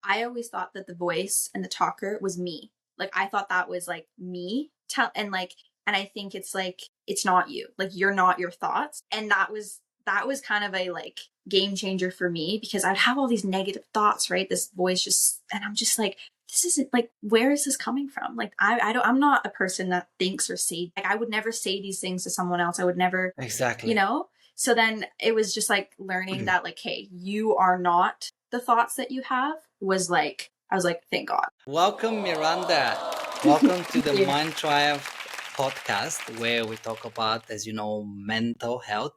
I always thought that the voice and the talker was me. Like I thought that was like me and I think it's like it's not you. Like you're not your thoughts. And that was kind of a like game changer for me because I'd have all these negative thoughts, right? This voice just and I'm just like this isn't like where is this coming from? Like I'm not a person that thinks or say like I would never say these things to someone else. I would never, you Exactly. know? So then it was just like learning that like, hey, you are not the thoughts that you have was like I was like, thank God. Welcome, Miranda. Welcome to the Thank you. Mind Triumph podcast, where we talk about, as you know, mental health.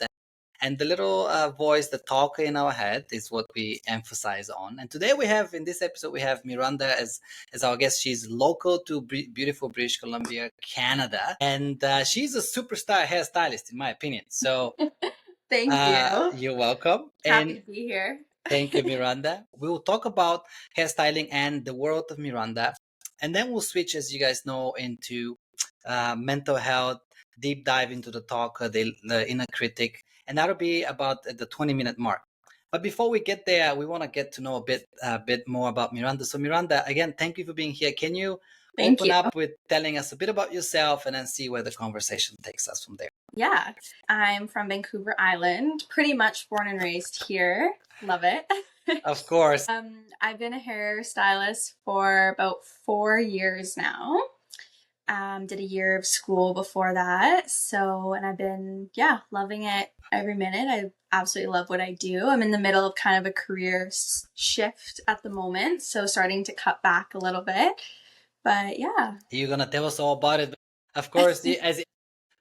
And the little voice, the talker in our head, is what we emphasize on. And today in this episode, we have Miranda as our guest. She's local to beautiful British Columbia, Canada. And she's a superstar hairstylist, in my opinion. So Thank you. you're welcome. Happy And to be here. thank you, Miranda. We will talk about hairstyling and the world of Miranda. And then we'll switch, as you guys know, into mental health, deep dive into the talk, the inner critic. And that'll be about the 20-minute mark. But before we get there, we want to get to know a bit more about Miranda. So Miranda, again, thank you for being here. Can you Thank open you. up with telling us a bit about yourself and then see where the conversation takes us from there? Yeah. I'm from Vancouver Island, pretty much born and raised here. Love it. Of course. I've been a hairstylist for about 4 years now. Did a year of school before that. So, and I've been, yeah, loving it every minute. I absolutely love what I do. I'm in the middle of kind of a career shift at the moment. So starting to cut back a little bit. But yeah. You're going to tell us all about it. Of course,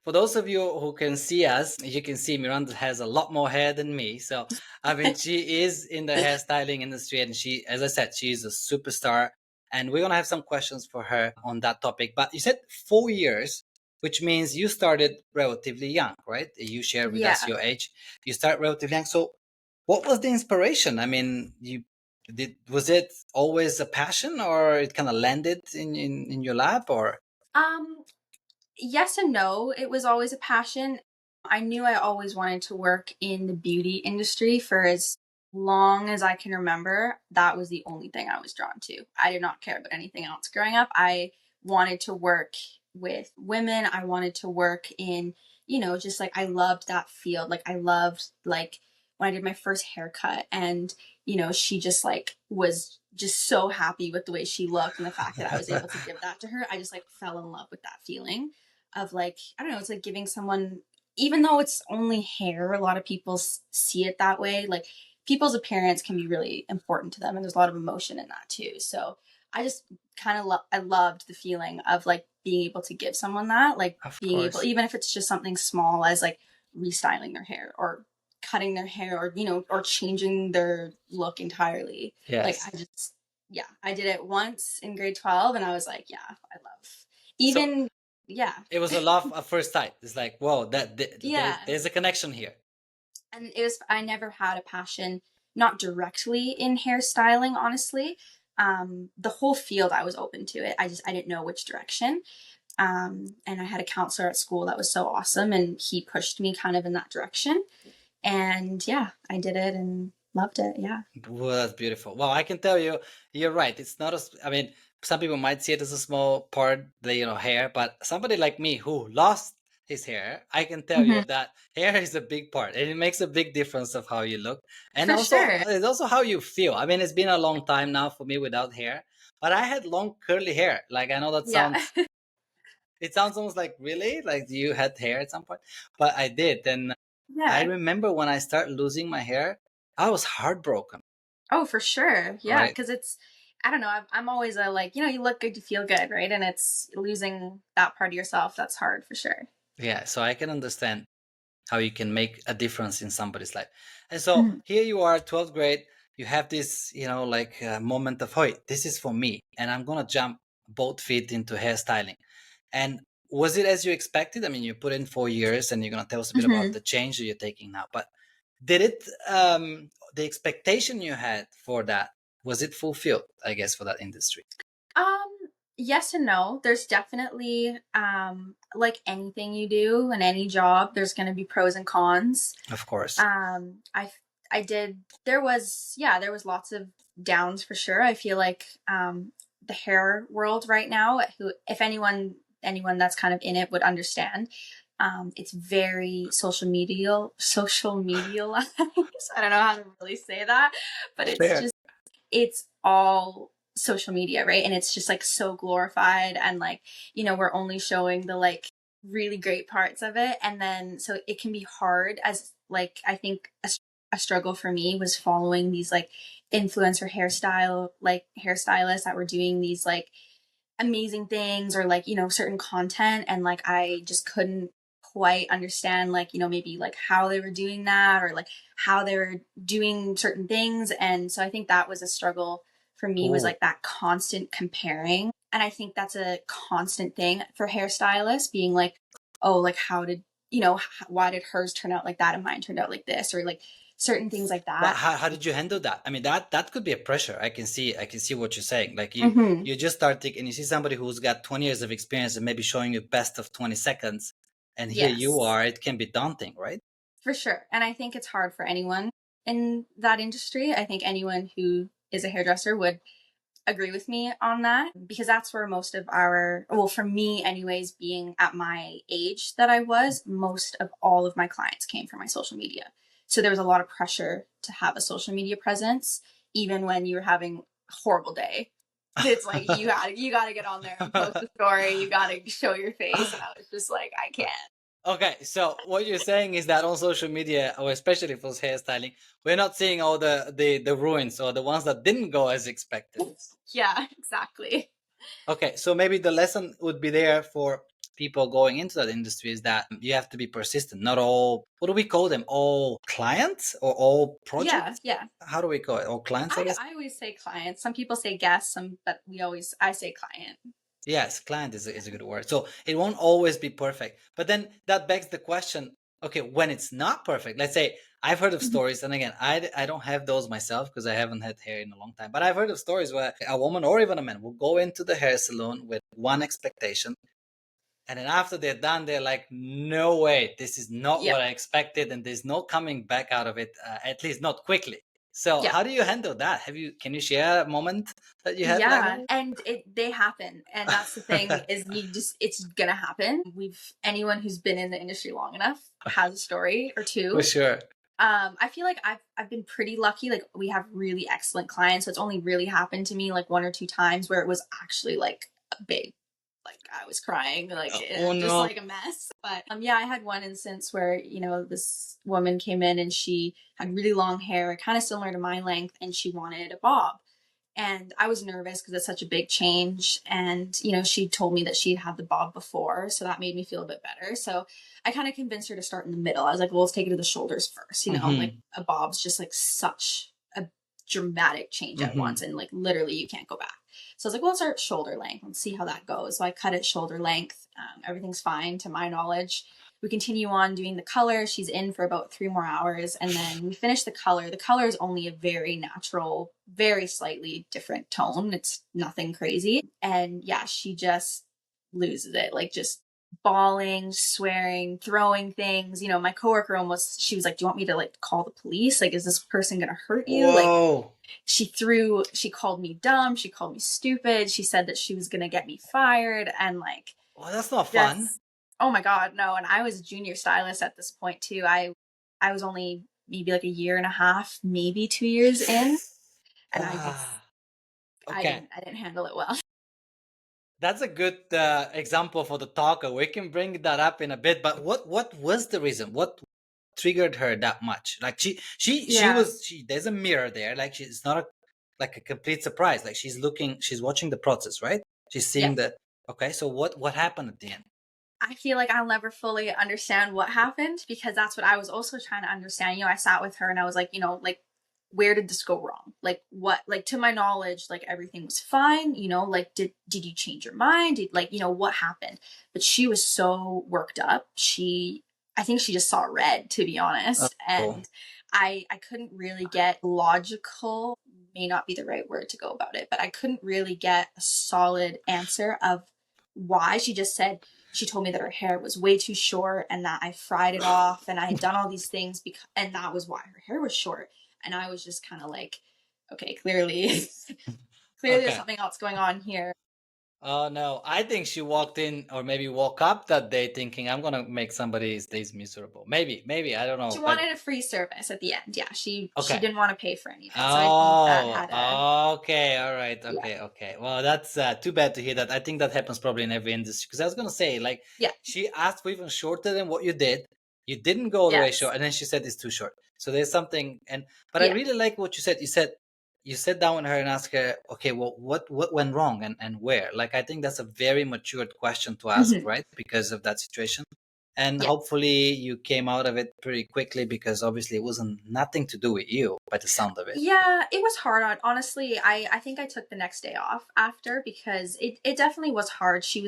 for those of you who can see us, you can see Miranda has a lot more hair than me. So, I mean, she is in the hairstyling industry, and she, as I said, she's a superstar. And we're going to have some questions for her on that topic. But you said 4 years, which means you started relatively young, right? You shared with us Yeah. your age. You start relatively young. So, what was the inspiration? I mean, was it always a passion, or it kind of landed in your lap, or? Um, yes and no. It was always a passion. I knew I always wanted to work in the beauty industry for as long as I can remember. That was the only thing I was drawn to. I did not care about anything else growing up. I wanted to work with women. I wanted to work in, just like I loved that field. Like I loved like when I did my first haircut and, she just like was just so happy with the way she looked and the fact that I was able to give that to her. I just like fell in love with that feeling of like, I don't know, it's like giving someone, even though it's only hair, a lot of people see it that way. Like people's appearance can be really important to them. And there's a lot of emotion in that too. So I just kind of I loved the feeling of like being able to give someone that, like Of being able, course. even if it's just something small as like restyling their hair or cutting their hair or, or changing their look entirely. Like Yes. I just, yeah, I did it once in grade 12 and I was like, yeah, I love So even, yeah. it was a love at first sight. It's like, whoa, Yeah. there's a connection here. And I never had a passion, not directly in hairstyling, honestly. The whole field, I was open to it. I didn't know which direction. And I had a counselor at school that was so awesome and he pushed me kind of in that direction. And yeah, I did it and loved it. Yeah. Well, that's beautiful. Well, I can tell you, you're right. It's not I mean, some people might see it as a small part, hair, but somebody like me who lost his hair, I can tell you Mm-hmm. that hair is a big part and it makes a big difference of how you look. And For also, sure. it's also how you feel. I mean, it's been a long time now for me without hair, but I had long curly hair. Like, I know Yeah. it sounds almost like, really? Like you had hair at some point? But I did. And I Yeah. remember when I started losing my hair, I was heartbroken, Oh, for sure. Yeah. right? Cause I don't know. I'm always a like, you look good, you feel good, right? And it's losing that part of yourself. That's hard for sure. Yeah, so I can understand how you can make a difference in somebody's life. And so Mhm. here you are, 12th grade, you have this, like moment of, hey, this is for me, and I'm going to jump both feet into hairstyling. And was it as you expected? I mean, you put in 4 years and you're going to tell us a bit about Mhm. the change that you're taking now, but did it, the expectation you had for that, was it fulfilled, I guess, for that industry? Um, yes and no. There's definitely like anything you do in any job, there's going to be pros and cons. Of course. Um, I I did. There was lots of downs for sure. I feel like the hair world right now, who, if anyone that's kind of in it would understand, it's very social medialized. I don't know how to really say that, but Fair. it's all social media, right? And it's just like so glorified, and like, we're only showing the like really great parts of it. And then so it can be hard, as like, I think a struggle for me was following these like influencer hairstylists that were doing these like amazing things, or like, certain content, and like I just couldn't quite understand, like, maybe like how they were doing that, or like how they were doing certain things. And so I think that was a struggle for me, was Oh, like that constant comparing. And I think that's a constant thing for hairstylists, being like, oh, like how did, why did hers turn out like that and mine turned out like this, or like certain things like but that. how did you handle that? I mean, that could be a pressure. I can see what you're saying. Like Hmm. you just started and you see somebody who's got 20 years of experience and maybe showing you best of 20 seconds, and here you Yes, are. It can be daunting, right? for sure. And I think it's hard for anyone in that industry. I think anyone who is a hairdresser would agree with me on that, because that's where most of well, for me anyways, being at my age that I was, most of all of my clients came from my social media. So there was a lot of pressure to have a social media presence, even when you were having a horrible day. It's like you gotta get on there and post a story. You gotta show your face, and I was just like, I can't. Okay, so what you're saying is that on social media, or especially for hairstyling, we're not seeing all the ruins or the ones that didn't go as expected. Yeah, exactly. Okay, so maybe the lesson would be there for people going into that industry is that you have to be persistent. Not all, what do we call them? All clients or all Yeah, projects? yeah. How do we call it? All clients, I guess? I always say client. Some people say guest, but I say client. Yes, client is a good word. So it won't always be perfect. But then that begs the question, okay, when it's not perfect, let's say I've heard of Mhm. stories, and again, I don't have those myself because I haven't had hair in a long time, but I've heard of stories where a woman or even a man will go into the hair salon with one expectation. And then after they're done, they're like, no way, this is not Yeah, what I expected. And there's no coming back out of it, at least not quickly. So yeah. how do you handle that? Can you share a moment that you had like Yeah, and they happen, and that's the thing, that? is it's gonna happen. Anyone who's been in the industry long enough has a story or For two. sure. I feel like I've been pretty lucky. Like, we have really excellent clients, so it's only really happened to me like one or two times where it was actually like a big, like I was crying, like Oh just no. like a mess. But yeah, I had one instance where, this woman came in and she had really long hair, kind of similar to my length, and she wanted a bob. And I was nervous because it's such a big change. And, she told me that she'd had the bob before. So that made me feel a bit better. So I kind of convinced her to start in the middle. I was like, well, let's take it to the shoulders first. Like Hmm. a bob's just like such a dramatic change at once. Hmm. And like literally you can't go back. So I was like, well, let's start shoulder length. Let's see how that goes. So I cut it shoulder length. Everything's fine to my knowledge. We continue on doing the color. She's in for about 3 more hours, and then we finish the color. The color is only a very natural, very slightly different tone. It's nothing crazy. And yeah, she just loses it, like just bawling, swearing, throwing things. My coworker she was like, do you want me to like call the police? Like, is this person gonna hurt you? Like, Whoa. she called me dumb. She called me stupid. She said that she was gonna get me fired. And like, Well, that's not fun. just, oh my God, no. And I was a junior stylist at this point too. I was only maybe like a year and a half, maybe 2 years in. And Ah, I okay. didn't handle it well. That's a good example for the talker. We can bring that up in a bit. But what was the reason? What triggered her that much? Like Yeah. there's a mirror there. Like it's not like a complete surprise. Like she's watching the process, right? She's seeing Yep. the. Okay, so what happened at the end? I feel like I'll never fully understand what happened, because that's what I was also trying to understand. I sat with her and I was like, like, where did this go wrong? Like, what, like, to my knowledge, like everything was fine, like, did you change your mind? What happened? But she was so worked up. I think she just saw red, to be honest. Oh. And I couldn't really get logical, may not be the right word to go about it, but I couldn't really get a solid answer of why. She told me that her hair was way too short and that I fried it off and I had done all these things and that was why her hair was short. And I was just kind of like, okay, clearly, clearly there's Okay. something else going on here. Oh no, I think she walked in or maybe woke up that day thinking I'm gonna make somebody's days miserable. Maybe, I don't She know. But wanted a free service at the end. Yeah, she okay. didn't want to pay for any of it. So I think that had a Oh, okay. All right. yeah, Okay. Well, that's too bad to hear that. I think that happens probably in every industry. Because I was gonna say, like, yeah, she asked for even shorter than what you did. You didn't go all the way yes, short, and then she said it's too short. So there's something. But I yeah, really like what you said. You sat down with her and asked her, okay, well, what went wrong and where? Like, I think that's a very matured question to ask, hmm, right? Because of that situation. And yeah. hopefully you came out of it pretty quickly because obviously it wasn't nothing to do with you by the sound of it. Yeah, it was hard on honestly, I think I took the next day off after because it definitely was hard. She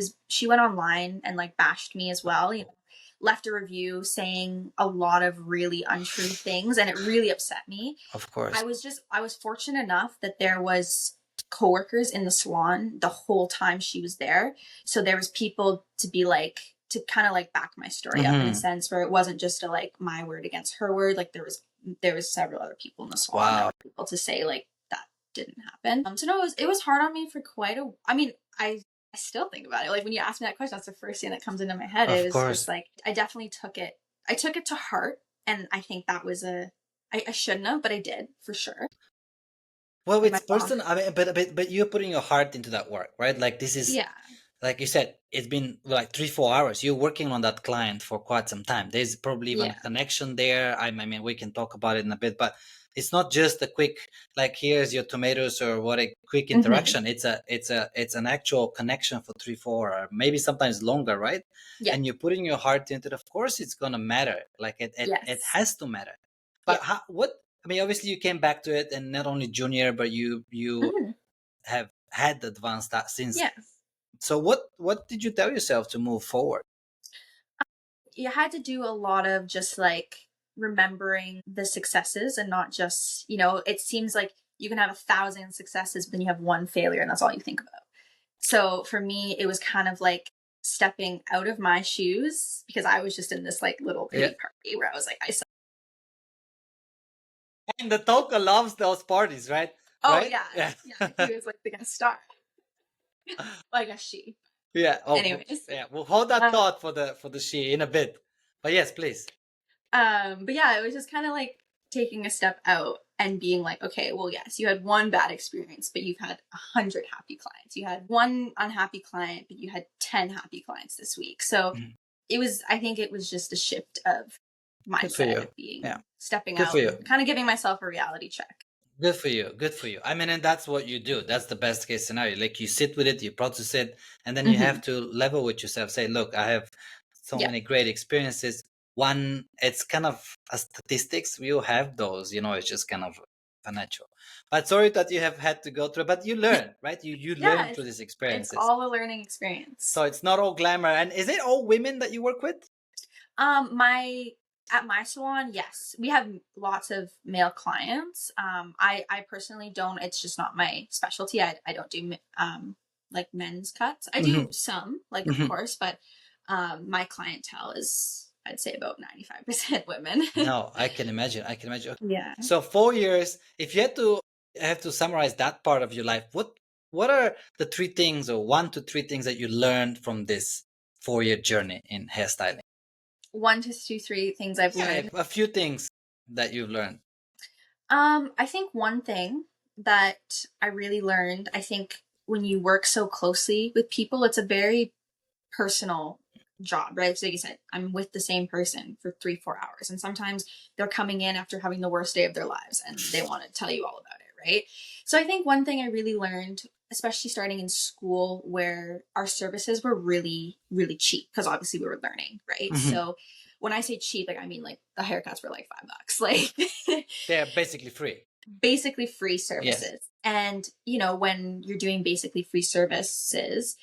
went online and like bashed me as well, you know, left a review saying a lot of really untrue things and it really upset me. Of course. I was fortunate enough that there was coworkers in the salon the whole time she was there. So there was people to be like to kind of like back my story up in a Hmm. sense where it wasn't just a like my word against her word. Like there was several other people in the salon that Wow. were able to say like that didn't happen. So no, it was hard on me for quite a. I mean, I still think about it. Like when you ask me that question, that's the first thing that comes into my head. It Of was course. just like I definitely took it. I took it to heart, and I think that was a. I shouldn't have, but I did for sure. Well, And my it's boss, person. I mean, but you're putting your heart into that work, right? Like this is, yeah, like you said, it's been like 3-4 hours. You're working on that client for quite some time. There's probably even yeah, a connection there. I mean, we can talk about it in a bit, but it's not just a quick like here's your tomatoes or what a quick mm-hmm. interaction. It's an actual connection for 3-4 or maybe sometimes longer, right? Yeah, And you're putting your heart into it. Of course, it's gonna matter. Like it yes, has to matter. yeah, But what I mean, obviously you came back to it, and not only junior, but you mm-hmm. have had advanced that since. Yeah. So what did you tell yourself to move forward? You had to do a lot of just like remembering the successes and not just, you know, it seems like you can have 1,000 successes, but then you have one failure and that's all you think about. So for me, it was kind of like stepping out of my shoes because I was just in this like little Yeah, pity party where I was like, I suck. and the Toka loves those parties, right? Oh Right? yeah, Yeah. yeah. He was like the guest star. Well, I guess she. Yeah. Oh, Anyways, yeah. We'll hold that um, thought for the she in a bit. But yes, please. but yeah, it was just kind of like taking a step out and being like, okay, well, yes, you had one bad experience, but you've had 100 happy clients. You had one unhappy client, but you had 10 happy clients this week. So Mhm. it was, I think it was just a shift of Good for mindset you. of being Yeah. stepping Good for out you. and kind of giving myself a reality check. Good for you. Good for you. I mean, and that's what you do. That's the best case scenario. Like you sit with it, you process it, and then you Mm-hmm. have to level with yourself. Say, look, I have so Yeah. many great experiences. One, it's kind of a statistics. We all have those, it's just kind of financial. But sorry that you have had to go through, but you learn, right? You Yeah. learn through these It's experiences. all a learning experience. So it's not all glamour. And is it all women that you work with? My at my salon, yes, we have lots of male clients. I personally don't. It's just not my specialty. I don't do like men's cuts. I do Hmm. some, like of Hmm. course, but my clientele is I'd say about 95% women. No, I can imagine. I can imagine. Okay. Yeah. So 4 years, if you had to have to summarize that part of your life, what are the three things or 1 to 3 things that you learned from this 4-year journey in hairstyling? One to two, three things I've Yeah, learned. a few things that you've learned. I think one thing that I really learned, I think when you work so closely with people, it's a very personal job, right? So like you said, I'm with the same person for 3, 4 hours. And sometimes they're coming in after having the worst day of their lives and they want to tell you all about it, right? So I think one thing I really learned, especially starting in school where our services were really, really cheap, because obviously we were learning, right? Hmm. So when I say cheap, like I mean like the haircuts were like $5. Like They're basically free. basically free Yes. services. And, you know, when you're doing basically free services,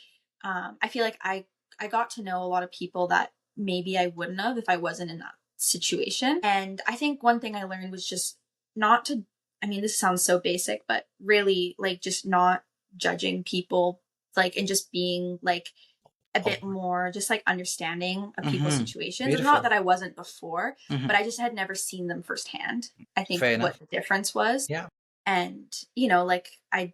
I feel like I got to know a lot of people that maybe I wouldn't have if I wasn't in that situation. And I think one thing I learned was just not to, I mean, this sounds so basic, but really like just not judging people, like, and just being like, a Oh, bit more just like understanding of people's situations. And not beautiful. that I wasn't before, but Hmm. I just had never seen them firsthand. I think Fair what enough. the difference was. Yeah. And, you know, like I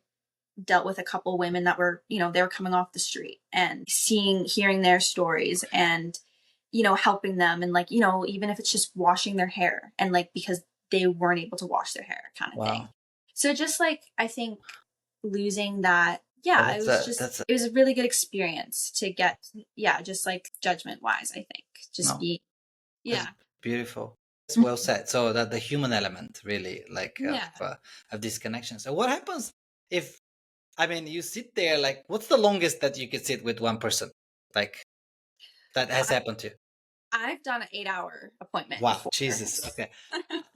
dealt with a couple women that were, you know, they were coming off the street and hearing their stories and, you know, helping them. And like, you know, even if it's just washing their hair and like, because they weren't able to wash their hair kind of thing. Wow. So just like, I think losing that, Well, yeah, that's a, it was a really good experience to get, yeah, just like judgment wise, I think. Just no, be, that's yeah. beautiful. It's well said. So that the human element really like Yeah. of this connection. So what happens if, I mean, you sit there, like, what's the longest that you could sit with one person? Like that has happened to you? I've done an 8-hour appointment Wow, before. Jesus. Okay.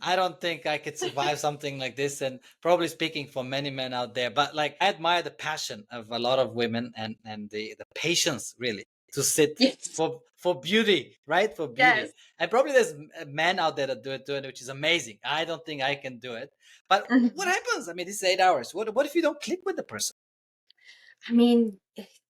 I don't think I could survive something like this, and probably speaking for many men out there. But like, I admire the passion of a lot of women and the patience really to sit Yes. for beauty, right? For Yes. beauty, and probably there's men out there that do it, which is amazing. I don't think I can do it. But what Mhm. happens? I mean, this is 8 hours. What if you don't click with the person? I mean,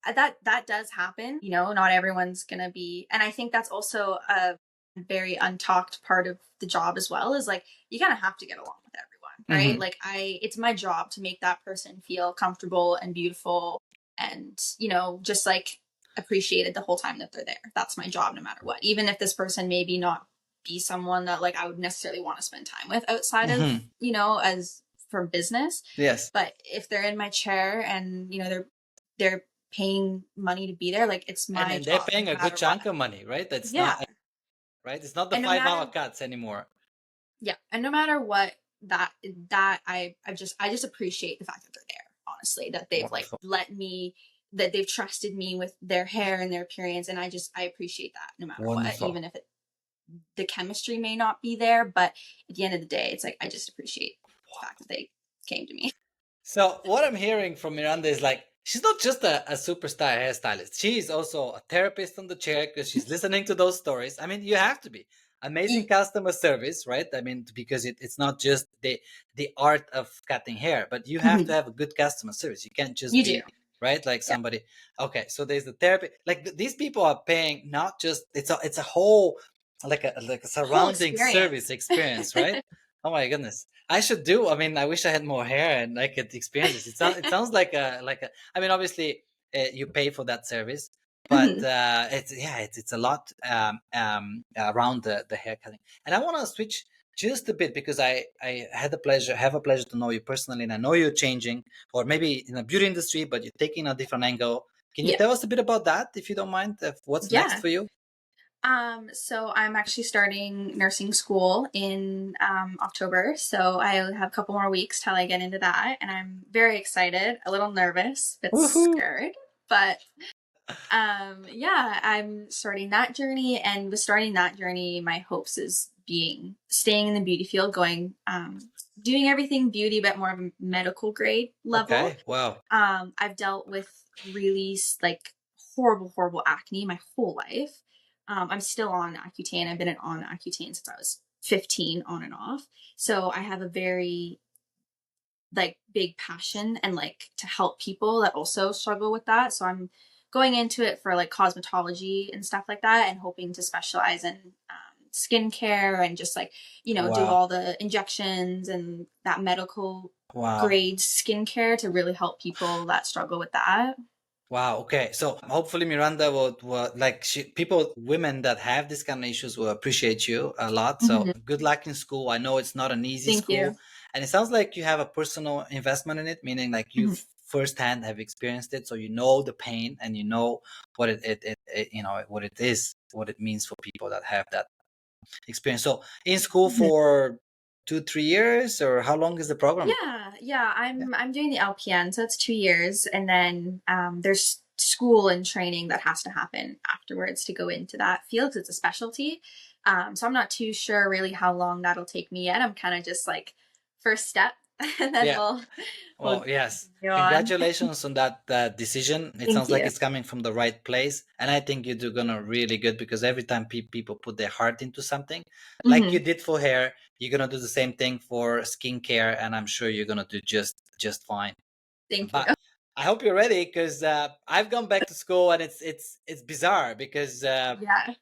that does happen. You know, not everyone's gonna be, and I think that's also a very untalked part of the job as well. Is like you kind of have to get along with everyone, right? Hmm. Like it's my job to make that person feel comfortable and beautiful, and you know, just like appreciated the whole time that they're there. That's my job, no matter what. Even if this person maybe not be someone that like I would necessarily want to spend time with outside of, Hmm. you know, as for business. Yes, But if they're in my chair and you know they're paying money to be there, like it's my and they're job no paying a good matter what. chunk of money, right? That's Yeah. not right. It's not the And no 5 hour matter cuts anymore. yeah, and no matter what I just appreciate the fact that they're there, honestly, that they've like Wonderful, let me that they've trusted me with their hair and their appearance and I appreciate that no matter what, wonderful. even if the chemistry may not be there, but at the end of the day, it's like I just appreciate the fact that they came to me. So what I'm hearing from Miranda is like she's not just a superstar hairstylist. She is also a therapist on the chair because she's listening to those stories. I mean, you have to be amazing customer service, right? I mean, because it's not just the art of cutting hair, but you have to have a good customer service. You can't just You do. be right like Yeah. somebody. Okay, so there's the therapy. Like these people are paying not just it's a whole like a Whole surrounding service experience. experience, right? Oh my goodness. I should do. I mean, I wish I had more hair and I could experience this. It sounds like a. I mean, obviously, you pay for that service, but Mhm. it's a lot around the hair cutting. And I want to switch just a bit because I had the pleasure have a pleasure to know you personally, and I know you're changing, or maybe in the beauty industry, but you're taking a different angle. Can you Yeah. tell us a bit about that, if you don't mind? Of what's next Yeah. for you? So I'm actually starting nursing school in October. So I have a couple more weeks till I get into that, and I'm very excited, a little nervous, a bit Woohoo! scared, but yeah, I'm starting that journey, and with starting that journey, my hopes is being staying in the beauty field, going doing everything beauty, but more of a medical grade level. Okay. Wow. I've dealt with really like horrible acne my whole life. I'm still on Accutane. I've been on Accutane since I was 15, on and off. So I have a very like big passion and like to help people that also struggle with that. So I'm going into it for like cosmetology and stuff like that, and hoping to specialize in skincare and just like, you know, do Wow. all the injections and that medical Wow. grade skincare to really help people that struggle with that. Wow. Okay. So hopefully Miranda will like people, women that have this kind of issues will appreciate you a lot. So Mhm. good luck in school. I know it's not an easy Thank you. school, and it sounds like you have a personal investment in it, meaning like you Mhm. firsthand have experienced it, so you know the pain and you know what it you know what it is, what it means for people that have that experience. So in school Mhm. for 2-3 years, or how long is the program? Yeah. Yeah. I'm doing the LPN, so it's 2 years, and then there's school and training that has to happen afterwards to go into that field because it's a specialty. So I'm not too sure really how long that'll take me yet. I'm kind of just like first step, and then Yeah. we'll Well, yes. continue on. Congratulations on that decision. It Thank sounds like you. it's coming from the right place, and I think you're gonna really good because every time people put their heart into something, like you Hmm. did for hair, you're gonna do the same thing for skincare, and I'm sure you're gonna do just fine. Thank But you. I hope you're ready because I've gone back to school and it's bizarre because Yeah,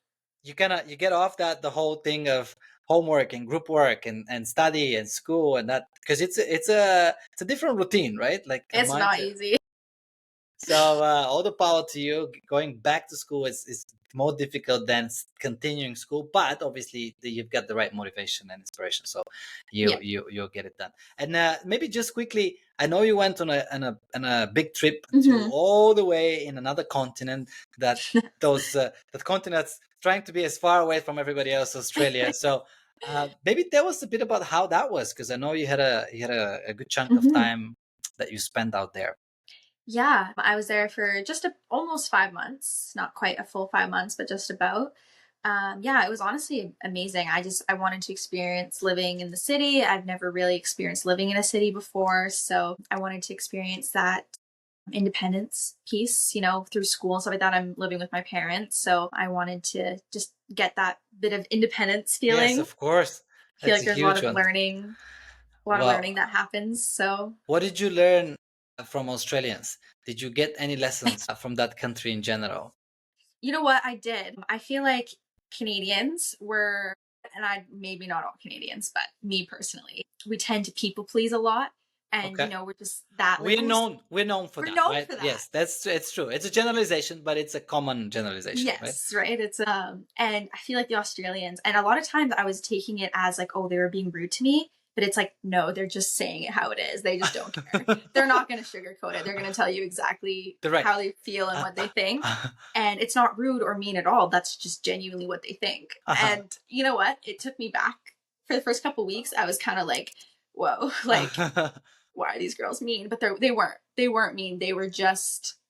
you get off that the whole thing of homework and group work and study and school and that because it's a different routine, right? Like a it's not mindset. easy. So all the power to you. Going back to school is more difficult than continuing school, but obviously you've got the right motivation and inspiration, so Yeah. you'll get it done. And maybe just quickly, I know you went on a big trip to Hmm. all the way in another continent. That that continent's trying to be as far away from everybody else, Australia. So maybe tell us a bit about how that was, because I know you had a good chunk of Hmm. time that you spent out there. Yeah, I was there for just almost 5 months, not quite a full 5 months, but just about. Yeah, it was honestly amazing. I wanted to experience living in the city. I've never really experienced living in a city before, so I wanted to experience that independence piece, through school and stuff like that. I'm living with my parents, so I wanted to just get that bit of independence Yes, feeling. of course. I feel That's like a there's huge one. a lot of Well, learning that happens. So what did you learn from Australians? Did you get any lessons from that country in general? you know what? I did. I feel like Canadians were, and I maybe not all Canadians, but me personally, we tend to people please a lot. And, Okay. we're just that, like, oh, We're known for we're that, known right? for that. Yes, that's it's true. It's a generalization, but it's a common generalization, right? Yes, right. And I feel like the Australians, and a lot of times I was taking it as like, oh, they were being rude to me. But it's like, no, they're just saying it how it is. They just don't care. They're not going to sugarcoat it. They're going to tell you exactly The right. how they feel and what they think. And it's not rude or mean at all. That's just genuinely what they think. Uh-huh. And you know what? It took me back for the first couple weeks. I was kind of like, whoa, like, why are these girls mean? But they weren't mean.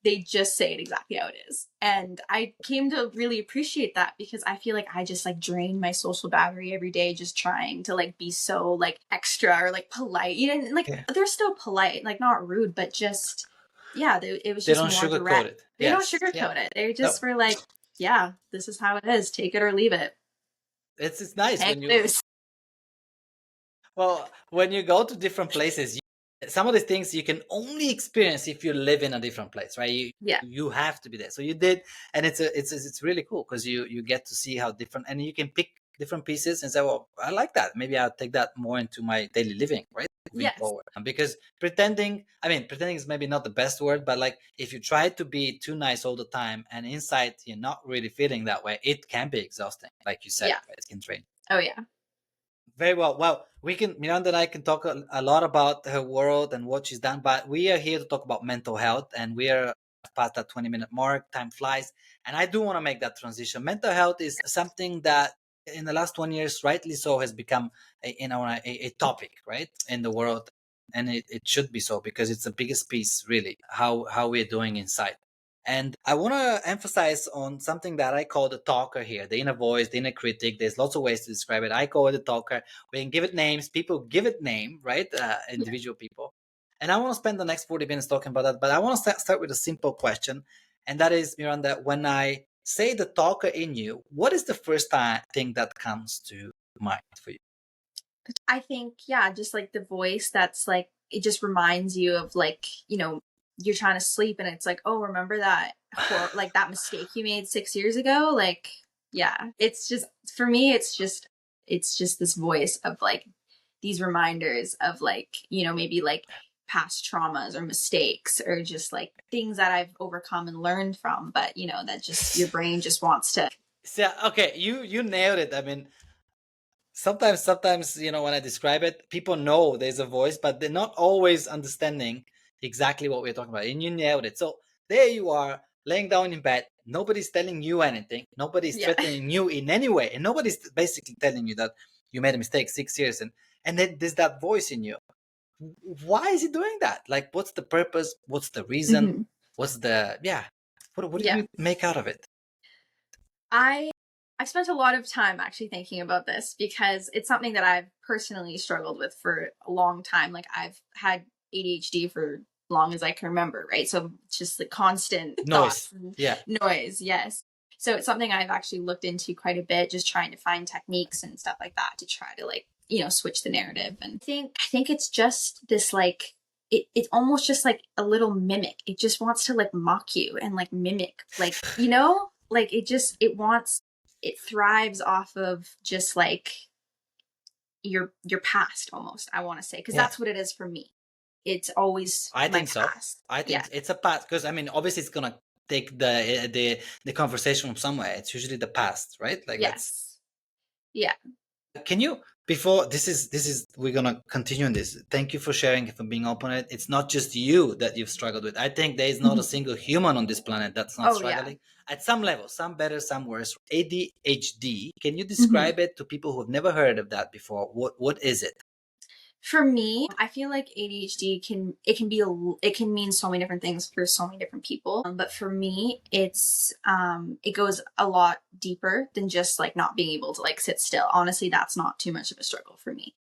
They just say it exactly how it is. And I came to really appreciate that because I feel like I just like drain my social battery every day just trying to like be so like extra or like polite. Like Yeah. they're still polite, like not rude, but just yeah, it was They just don't more sugarcoat direct. it. They don't Yes. Yeah. sugarcoat it. They No. just were like, yeah, this is how it is. Take it or leave it. It's nice Hang when you loose. well, when you go to different places, some of these things you can only experience if you live in a different place, right? Yeah. You have to be there. So you did, and it's really cool because you get to see how different, and you can pick different pieces and say, well, I like that. Maybe I'll take that more into my daily living, right? Moving Yes. forward. Because pretending is maybe not the best word, but like if you try to be too nice all the time and inside you're not really feeling that way, it can be exhausting, like you said, Yeah. right? It can drain. Oh yeah. Very well. Well, Miranda and I can talk a lot about her world and what she's done, but we are here to talk about mental health, and we are past that 20-minute mark. Time flies. And I do want to make that transition. Mental health is something that in the last 20 years, rightly so, has become a topic, right, in the world. And it should be so because it's the biggest piece, really, how we're doing inside. And I want to emphasize on something that I call the talker here, the inner voice, the inner critic. There's lots of ways to describe it. I call it the talker. We can give it names. People give it name, right? Yeah. Individual people. And I want to spend the next 40 minutes talking about that. But I want to start with a simple question. And that is, Miranda, when I say the talker in you, what is the first thing that comes to mind for you? I think, yeah, just like the voice that's like, it just reminds you of like, you're trying to sleep and it's like, oh, remember that like that mistake you made 6 years ago? Like, yeah, it's just, for me, it's just this voice of like these reminders of like, maybe like past traumas or mistakes or just like things that I've overcome and learned from. But, that just your brain just wants to. So, okay, you nailed it. I mean, sometimes when I describe it, people know there's a voice, but they're not always understanding exactly what we're talking about, and you nailed it. So there you are, laying down in bed. Nobody's telling you anything, nobody's Yeah. threatening you in any way, and nobody's basically telling you that you made a mistake 6 years, and then there's that voice in you. Why is he doing that? Like, what's the purpose? What's the reason? Hmm. What's the yeah what did Yeah. you make out of it? I I spent a lot of time actually thinking about this because it's something that I've personally struggled with for a long time. Like I've had ADHD for long as I can remember, right? So it's just the constant Noise. thoughts and Yeah. noise, yes. So it's something I've actually looked into quite a bit, just trying to find techniques and stuff like that to try to like, switch the narrative. And I think it's just this like it's almost just like a little mimic. It just wants to like mock you and like mimic, like, like it thrives off of just like your past almost, I want to say, because Yeah, that's what it is for me. It's always I my think so. past. I Yeah. think it's a past, because I mean, obviously, it's gonna take the conversation from somewhere. It's usually the past, right? Like that's. Yes. Yeah. Can you, before this is we're gonna continue on this. Thank you for sharing, for being open. It's not just you that you've struggled with. I think there is not a Mhm. single human on this planet that's not Oh yeah. struggling at some level, some better, some worse. ADHD. Can you Mhm. describe it to people who have never heard of that before? What is it? For me, I feel like ADHD it can mean so many different things for so many different people. But for me, it goes a lot deeper than just like not being able to like sit still. Honestly, that's not too much of a struggle for me.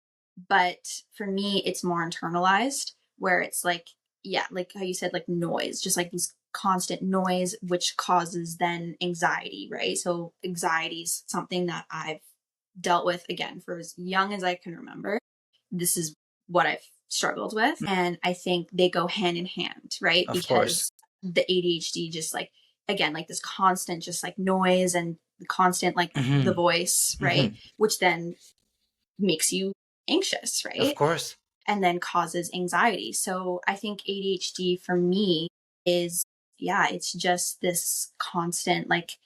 But for me, it's more internalized, where it's like, yeah, like how you said, like noise, just like these constant noise, which causes then anxiety, right? So anxiety is something that I've dealt with again for as young as I can remember. This is what I've struggled with. And I think they go hand in hand, right? Of course. Because the ADHD just like, again, like this constant, just like noise and the constant, like the Hmm. voice, right? Hmm. Which then makes you anxious, Of right? course. And then causes anxiety. So I think ADHD for me is, yeah, it's just this constant, like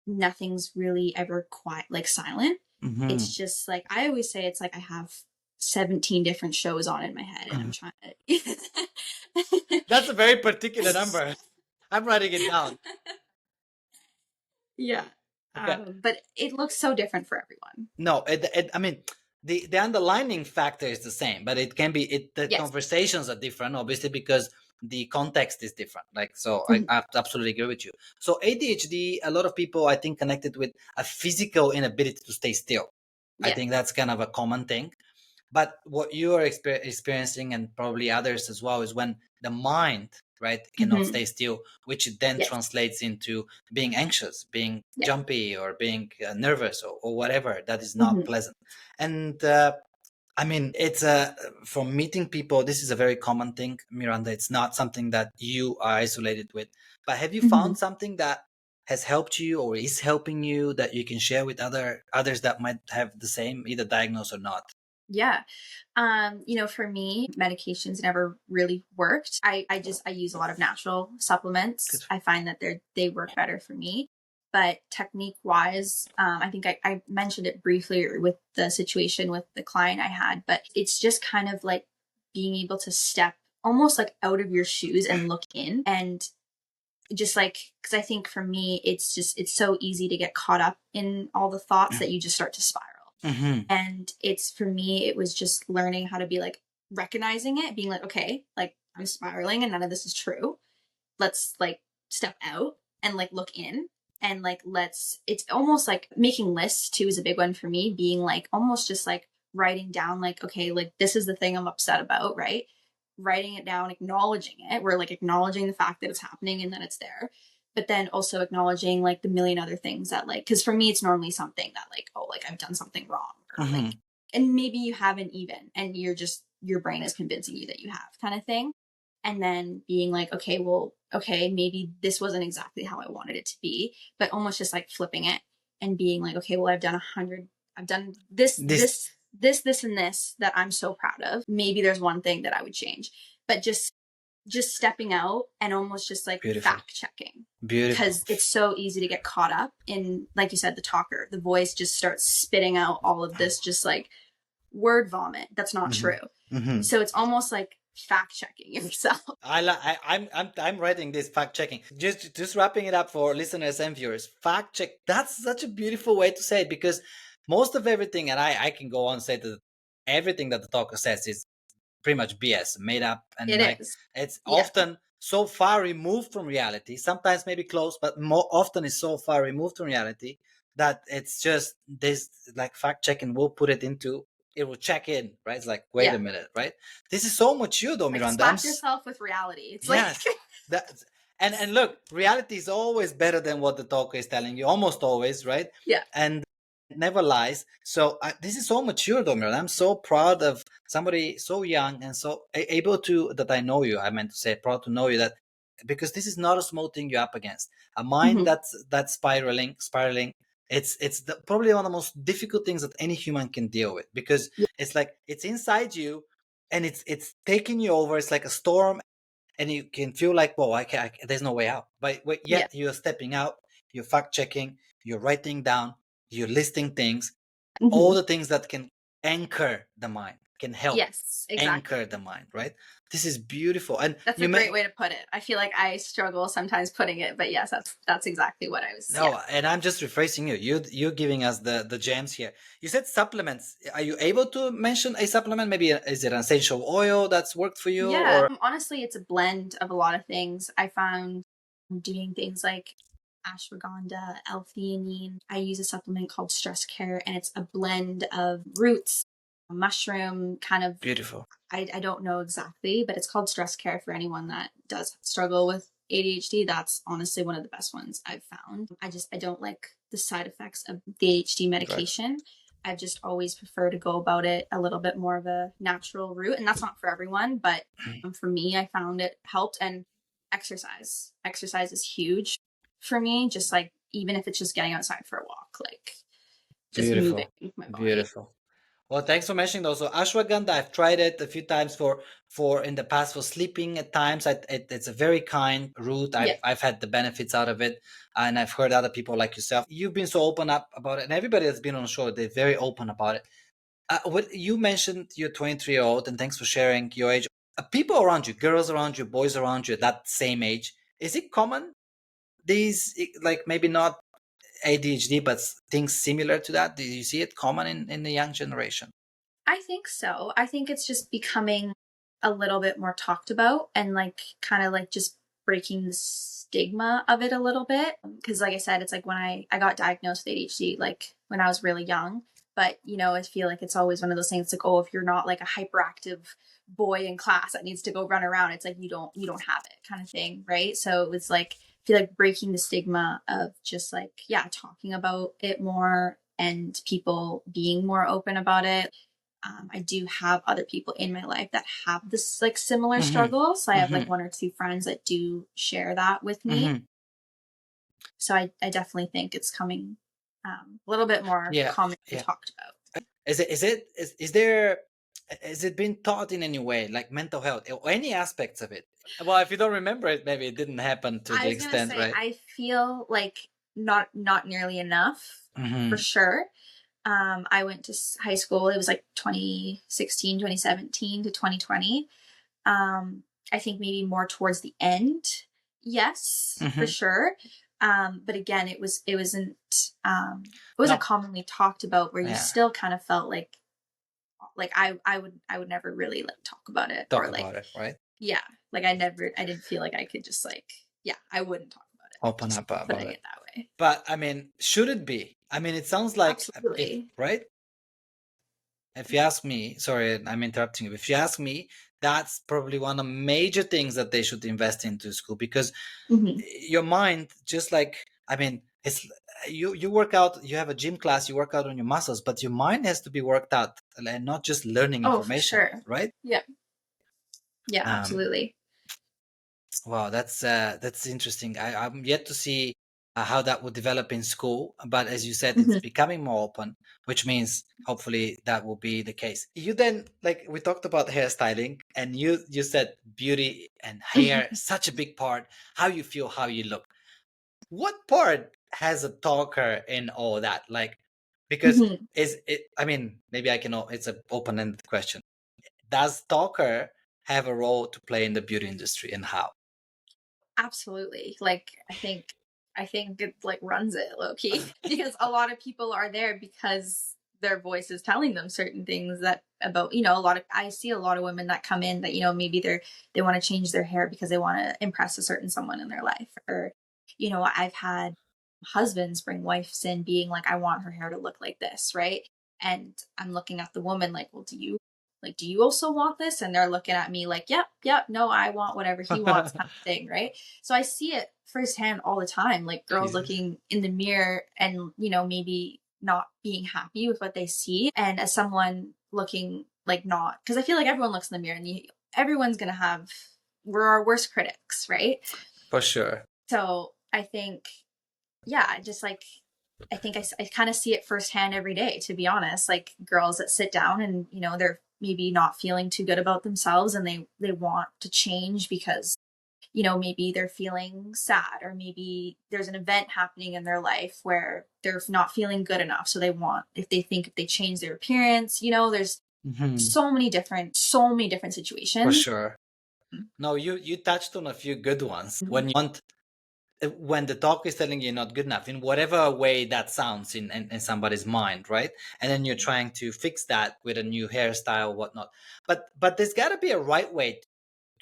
nothing's really ever quiet, like silent. Hmm. It's just like I always say, it's like I have 17 different shows on in my head, and I'm trying to. That's a very particular number. I'm writing it down. Yeah. Okay. But it looks so different for everyone. No, I mean, the underlining factor is the same, but it can be the Yes. conversations are different, obviously, because the context is different. Like, so I, Mhm. I absolutely agree with you. So ADHD, a lot of people I think connected with a physical inability to stay still. I Yeah. think that's kind of a common thing. But what you are experiencing, and probably others as well, is when the mind, right, cannot Hmm. stay still, which then Yes. translates into being anxious, being Yeah. jumpy, or being nervous, or whatever that is not Hmm. pleasant. And I mean, it's from meeting people, this is a very common thing, Miranda. It's not something that you are isolated with. But have you Hmm. found something that has helped you or is helping you that you can share with others that might have the same, either diagnosed or not? Yeah. For me, medications never really worked. I use a lot of natural supplements. Good. I find that they work better for me. But technique wise, I think I mentioned it briefly with the situation with the client I had, but it's just kind of like being able to step almost like out of your shoes and look in, and just like, because I think for me, it's so easy to get caught up in all the thoughts that you just start to spiral. Hmm. And it's for me, it was just learning how to be like recognizing it, being like, okay, like I'm spiraling and none of this is true. Let's like step out and like look in, and like it's almost like making lists too is a big one for me, being like almost just like writing down, like, okay, like this is the thing I'm upset about, right? Writing it down, acknowledging it. We're like acknowledging the fact that it's happening and that it's there. But then also acknowledging like the million other things that, like, because for me it's normally something that like, oh, like I've done something wrong, or like, Hmm. and maybe you haven't even, and you're just, your brain is convincing you that you have, kind of thing. And then being like, okay, well, okay, maybe this wasn't exactly how I wanted it to be, but almost just like flipping it and being like, okay, well, I've done This this and this that I'm so proud of. Maybe there's one thing that I would change, but just stepping out and almost just like beautiful, fact checking, beautiful. because it's so easy to get caught up in, like you said, the talker, the voice just starts spitting out all of this, just like word vomit that's not Hmm. true. Hmm. So it's almost like fact checking yourself. I'm writing this fact checking. Just wrapping it up for listeners and viewers. Fact check. That's such a beautiful way to say it, because most of everything, and I can go on and say that everything that the talker says is pretty much BS, made up, and It like is. it's Yeah. often so far removed from reality. Sometimes maybe close, but more often is so far removed from reality that it's just this, like, fact checking will put it into, it will check in, right? It's like, wait Yeah. a minute, right? This is so much you though, Like Miranda. slap yourself with reality. It's like Yes, that, and look, reality is always better than what the talker is telling you, almost always, right? yeah. And never lies. So this is so mature, though, Miranda. I'm so proud of somebody so young and so able to, that I know you. I meant to say proud to know you, that because this is not a small thing you're up against. A mind Hmm. that's spiraling. It's probably one of the most difficult things that any human can deal with, because Yeah. it's like it's inside you and it's taking you over. It's like a storm, and you can feel like, whoa, there's no way out. But Yeah. yet you're stepping out, you're fact checking, you're writing down, you're listing things, all Hmm. the things that can anchor the mind, can help Yes, exactly. anchor the mind, right? This is beautiful. And That's a you great may way to put it. I feel like I struggle sometimes putting it, but yes, that's exactly what I was. Yeah. no, and I'm just rephrasing you. You're giving us the gems here. You said supplements. Are you able to mention a supplement? Maybe is it an essential oil that's worked for you, Yeah. or Honestly, it's a blend of a lot of things. I found doing things like ashwagandha, L-theanine. I use a supplement called Stress Care, and it's a blend of roots, mushroom, kind of. beautiful? I don't know exactly, but it's called Stress Care for anyone that does struggle with ADHD. That's honestly one of the best ones I've found. I don't like the side effects of the ADHD Right. medication. I've just always prefer to go about it a little bit more of a natural route, and that's not for everyone, but for me, I found it helped. And exercise is huge for me. Just like even if it's just getting outside for a walk, like just moving Beautiful. my body. Beautiful. Well, thanks for mentioning those. So ashwagandha, I've tried it a few times for in the past for sleeping at times. It's a very kind route. Yeah. I've had the benefits out of it, and I've heard other people like yourself. You've been so open up about it, and everybody that's been on the show, they're very open about it. What you mentioned, you're 23-year-old, and thanks for sharing your age. People around you, girls around you, boys around you, that same age, is it common? Like maybe not ADHD, but things similar to that. Do you see it common in the young generation? I think so. I think it's just becoming a little bit more talked about and like kind of like just breaking the stigma of it a little bit. Because, like I said, it's like when I got diagnosed with ADHD, like when I was really young. But, I feel like it's always one of those things like, oh, if you're not like a hyperactive boy in class that needs to go run around, it's like you don't have it kind of thing. Right. So it was like, I feel like breaking the stigma of just like, yeah, talking about it more and people being more open about it. I do have other people in my life that have this like similar Mm-hmm. struggle. So I have like Mm-hmm. one or two friends that do share that with me. Mm-hmm. So I definitely think it's coming a little bit more Yeah. commonly Yeah. talked about. Is there is it been taught in any way, like mental health or any aspects of it? Well, if you don't remember it, maybe it didn't happen to I the was gonna extent, say right? I feel like not nearly enough for Mm-hmm. sure. I went to high school. It was like 2016, 2017 to 2020. I think maybe more towards the end. Yes, for Mm-hmm. sure. But again, it wasn't No. commonly talked about where you Yeah. still kind of felt like I would never really like talk about it or Talk like, about it, right? yeah, like I didn't feel like I could just like, yeah, I wouldn't talk about it, Open just up about putting it. it that way. But I mean, should it be? I mean, it sounds like if Absolutely. right. If you ask me, sorry, I'm interrupting you. If you ask me, that's probably one of the major things that they should invest into school, because Hmm. your mind, just like, I mean, it's you work out, you have a gym class, you work out on your muscles, but your mind has to be worked out and not just learning Oh, for information, sure. right? Yeah. Yeah, Um, absolutely. Wow, that's interesting. I'm yet to see how that would develop in school, but as you said, it's Hmm. becoming more open, which means hopefully that will be the case. You then, like we talked about hairstyling, and you said beauty and hair, such a big part. How you feel, how you look. What part has a talker in all that? Like, because Hmm. is it? I mean, maybe I can. It's an open-ended question. Does talker have a role to play in the beauty industry, and how? Absolutely. Like I think it like runs it low key because a lot of people are there because their voice is telling them certain things that about, a lot of I see a lot of women that come in that, maybe they want to change their hair because they want to impress a certain someone in their life. Or, I've had husbands bring wives in being like, I want her hair to look like this, right? And I'm looking at the woman like, well, do you also want this? And they're looking at me like, yep, no, I want whatever he wants, kind of thing, right? So I see it firsthand all the time, like girls Jesus. looking in the mirror and, maybe not being happy with what they see. And as someone looking like not, because I feel like everyone looks in the mirror and everyone's going to have, we're our worst critics, right? For sure. So I think, yeah, just like, I think I kind of see it firsthand every day, to be honest. Like girls that sit down and, you know, they're maybe not feeling too good about themselves and they want to change because, you know, maybe they're feeling sad or maybe there's an event happening in their life where they're not feeling good enough. So they want, if they think if they change their appearance, you know, there's Mm-hmm. so many different For situations. sure. No, you touched on a few good ones. Mhm. When you want, when the talk is telling you not good enough, in whatever way that sounds in somebody's mind, right? And then you're trying to fix that with a new hairstyle, whatnot. But there's got to be a right way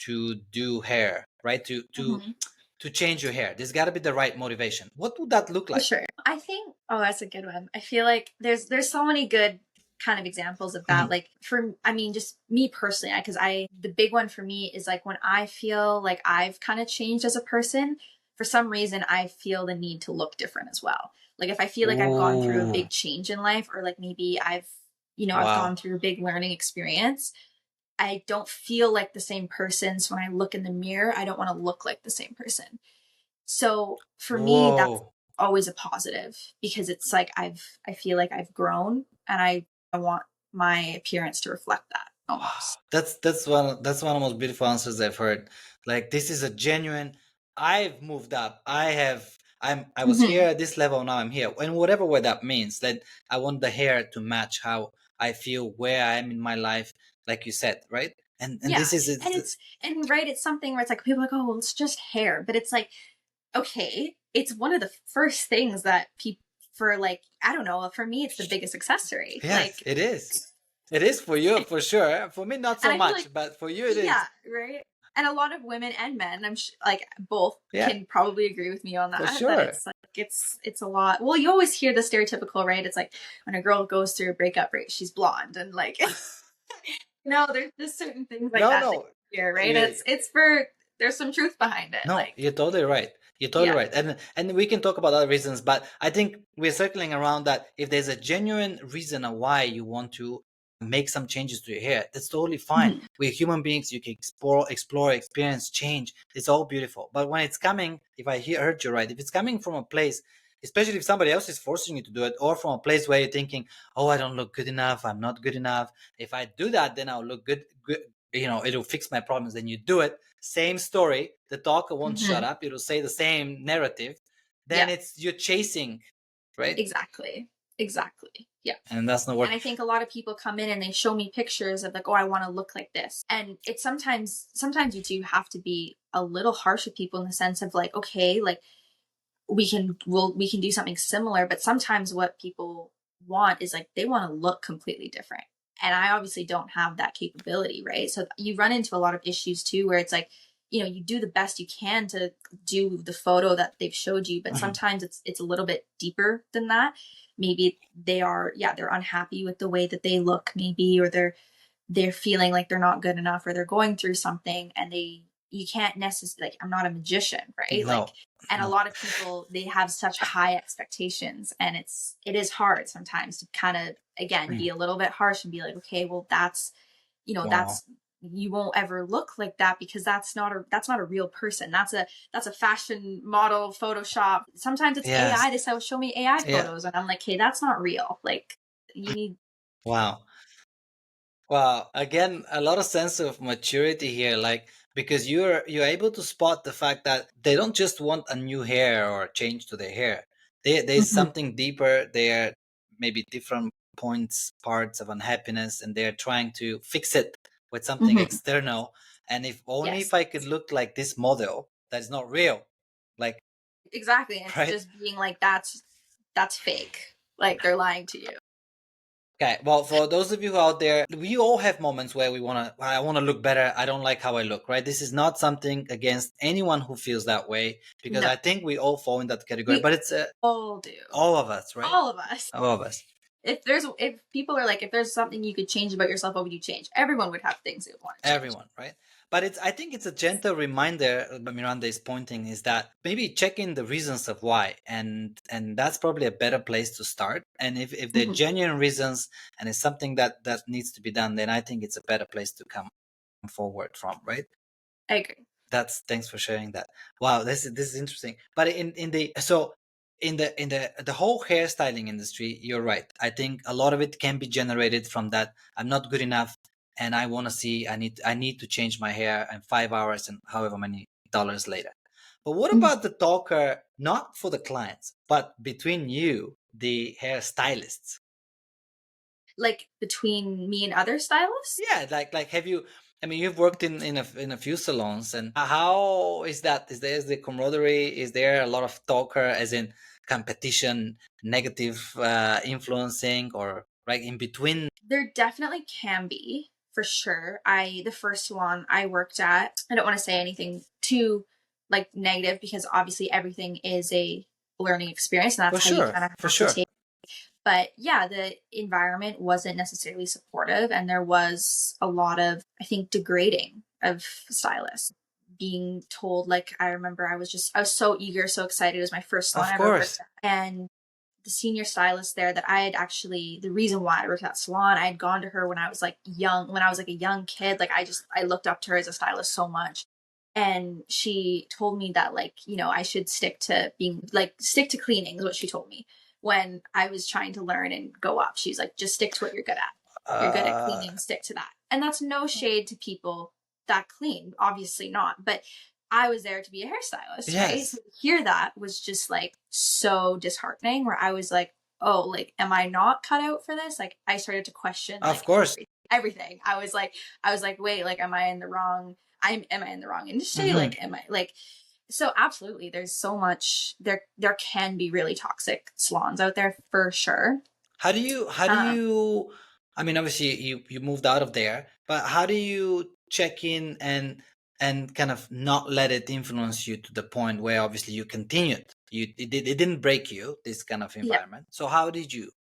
to do hair, right? Mhm. To change your hair. There's got to be the right motivation. What would that look For like? sure. I think, oh, that's a good one. I feel like there's so many good kind of examples of that. Mhm. Like for, I mean, just me personally, because the big one for me is like when I feel like I've kind of changed as a person, for some reason, I feel the need to look different as well. Like if I feel like I've gone through a Ooh, big change in life, or like maybe I've, you know, I've wow. gone through a big learning experience, I don't feel like the same person. So when I look in the mirror, I don't want to look like the same person. So for me, that's Whoa. always a positive because it's like I feel like I've grown and I want my appearance to reflect that almost. That's one of the most beautiful answers I've heard. Like this is a genuine. I've moved up. I was Hmm. here at this level. Now I'm here, and whatever way that means. That I want the hair to match how I feel, where I am in my life, like you said, right? And Yeah. this is And it. and right, it's something where it's like people are like, oh, well, it's just hair. But it's like, okay, it's one of the first things that people for like, I don't know, for me it's the biggest accessory. Yes, Like it is. It is for you for sure. For me, not and so I feel like much, but for you, it yeah, is. right. And a lot of women and men, like both Yeah, can probably agree with me on for that. That sure. it's like it's a lot. Well, you always hear the stereotypical, right? It's like when a girl goes through a breakup, right? She's blonde, and like no, there's just certain things like No, that no. you hear, right? Yeah, It's for there's some truth behind it. no, Like you're totally right. You're totally yeah. right. And we can talk about other reasons, but I think we're circling around that if there's a genuine reason of why you want to make some changes to your hair, that's totally fine. Mhm. We're human beings, you can explore, experience, change. It's all beautiful. But when it's coming, if I heard you right, if it's coming from a place, especially if somebody else is forcing you to do it, or from a place where you're thinking, oh, I don't look good enough, I'm not good enough. If I do that, then I'll look good, it'll fix my problems. Then you do it, same story, the talker won't shut Mhm. up, it'll say the same narrative, then Yeah. it's you're chasing, right? Exactly. Exactly. Yeah. And that's not And work. I think a lot of people come in and they show me pictures of like, oh, I want to look like this. And it's sometimes you do have to be a little harsh with people in the sense of like, okay, like we can do something similar, but sometimes what people want is like they want to look completely different. And I obviously don't have that capability, right? So you run into a lot of issues too where it's like, you know, you do the best you can to do the photo that they've showed you, but Mhm. sometimes it's a little bit deeper than that. Maybe they are, yeah, they're unhappy with the way that they look, maybe, or they're feeling like they're not good enough or they're going through something and they you can't necessarily like I'm not a magician, right? Like No, and a no. lot of people they have such high expectations and it is hard sometimes to kind of again Mm. be a little bit harsh and be like, okay, well that's you know, Wow. that's you won't ever look like that because that's not a real person. That's a fashion model Photoshop. Sometimes it's Yes. AI. They say, show me AI Yeah. photos and I'm like, hey, that's not real. Like you need Wow. Wow, again, a lot of sense of maturity here, like because you're able to spot the fact that they don't just want a new hair or a change to their hair. There's Mhm. something deeper there, maybe different parts of unhappiness, and they're trying to fix it with something Mhm. external. And if only Yes. if I could look like this model that's not real, like, Exactly. And it's right? just being like that's fake. Like they're lying to you. Okay, well, for those of you out there, we all have moments where I want to look better. I don't like how I look, right? This is not something against anyone who feels that way, because No. I think we all fall in that category, We but it's all do. all of us, right? All of us. All of us, If people are like if there's something you could change about yourself, what would you change? Everyone would have things they would want to change. everyone, right? But I think it's a gentle reminder, Miranda is pointing, is that maybe checking the reasons of why, and that's probably a better place to start. And if they're genuine reasons and it's something that needs to be done, then I think it's a better place to come forward from, right? I agree. Thanks for sharing that. Wow, this is interesting. But in the whole hairstyling industry, you're right. I think a lot of it can be generated from that. I'm not good enough, and I want to see. I need to change my hair in 5 hours and however many dollars later. But what about the talker, not for the clients, but between you, the hairstylists? Like between me and other stylists? Yeah, like have you? I mean, you've worked in a few salons, and how is that? Is the camaraderie? Is there a lot of talker, as in competition, negative influencing, or right in between? There definitely can be, for sure. The first salon I worked at, I don't want to say anything too like negative, because obviously everything is a learning experience, and For that's how you sure, kind of for have to sure. take. But yeah, the environment wasn't necessarily supportive, and there was a lot of, I think, degrading of stylists. Being told, like, I remember I was so eager, so excited. It was my first salon Of I ever worked course, at. And the senior stylist there, that I had actually, the reason why I worked at that salon, I had gone to her when I was like a young kid. Like, I looked up to her as a stylist so much. And she told me that, like, I should stick to cleaning, is what she told me when I was trying to learn and go up. She's like, just stick to what you're good at. You're good at uh, cleaning, stick to that. And that's no shade to people that clean, obviously not. But I was there to be a hairstylist, right? So yes, to hear that was just like so disheartening, where I was like, oh, like, am I not cut out for this? Like, I started to question of like course. everything. I was like, wait, like, am I in the wrong industry? Hmm. Like, am I like, so absolutely, there's so much, there can be really toxic salons out there for sure. How do Um, you, I mean, obviously you moved out of there, but how do you check in and kind of not let it influence you to the point where obviously you continued. It didn't break you, this kind of yeah. environment. So how did you?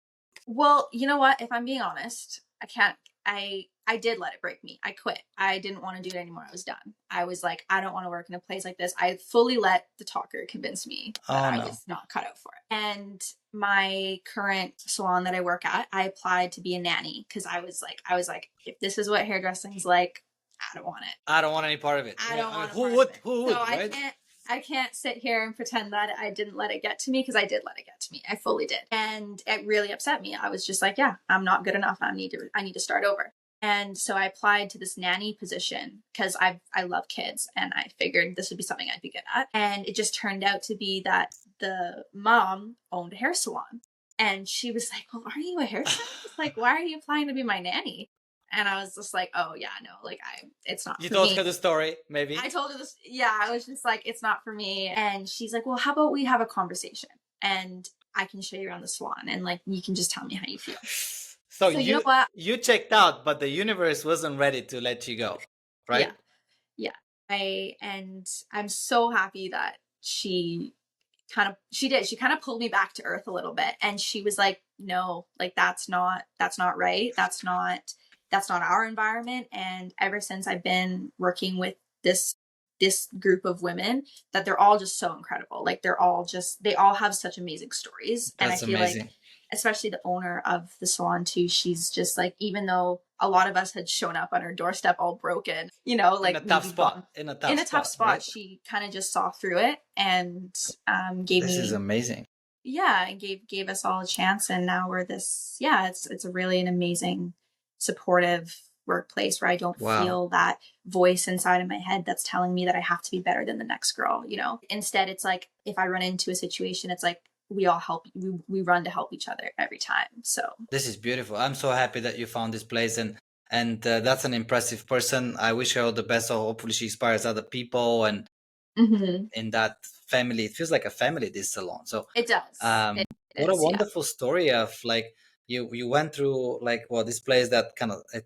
Well, you know what? If I'm being honest, I can't. I did let it break me. I quit. I didn't want to do it anymore. I was done. I was like, I don't want to work in a place like this. I fully let the talker convince me that Oh I no. was not cut out for it. And my current salon that I work at, I applied to be a nanny, because I was like, if this is what hairdressing's like, I don't want it. I don't want any part of it. I Yeah, don't I mean, want a part of it. who So would, I right? can't I can't sit here and pretend that I didn't let it get to me, because I did let it get to me. I fully did. And it really upset me. I was just like, yeah, I'm not good enough. I need to start over. And so I applied to this nanny position, because I love kids, and I figured this would be something I'd be good at. And it just turned out to be that the mom owned a hair salon. And she was like, well, are you a hairstylist? Like, why are you applying to be my nanny? And I was just like, oh yeah, no, like, it's not You for told me. her the story, I maybe. told her this. Yeah, I was just like, it's not for me. And she's like, well, how about we have a conversation, and I can show you around the salon, and like, you can just tell me how you feel. So So you know what? you checked out, but the universe wasn't ready to let you go, Yeah, right? yeah. I'm so happy that she kind of pulled me back to earth a little bit, and she was like, no, like, that's not right. That's not our environment. And ever since I've been working with this group of women, that they're all just so incredible. Like, they all have such amazing stories. And I That's feel like, amazing. especially the owner of the salon too, she's just like, even though a lot of us had shown up on her doorstep all broken, In a like tough maybe spot. gone In a in tough a tough spot, spot, right? she kind of just saw through it, and gave This is me, amazing. yeah, and gave us all a chance. And now we're this, yeah, it's a really an amazing, supportive workplace, where I don't Wow. feel that voice inside of my head that's telling me that I have to be better than the next girl. Instead, it's like, if I run into a situation, it's like, we run to help each other every time. So This is beautiful. I'm so happy that you found this place, and that's an impressive person. I wish her all the best. So hopefully she inspires other people, and mhm. in that family, it feels like a family, this salon. So It does. um, It what a is, yeah. wonderful story of like you went through like, well, this place that kind of it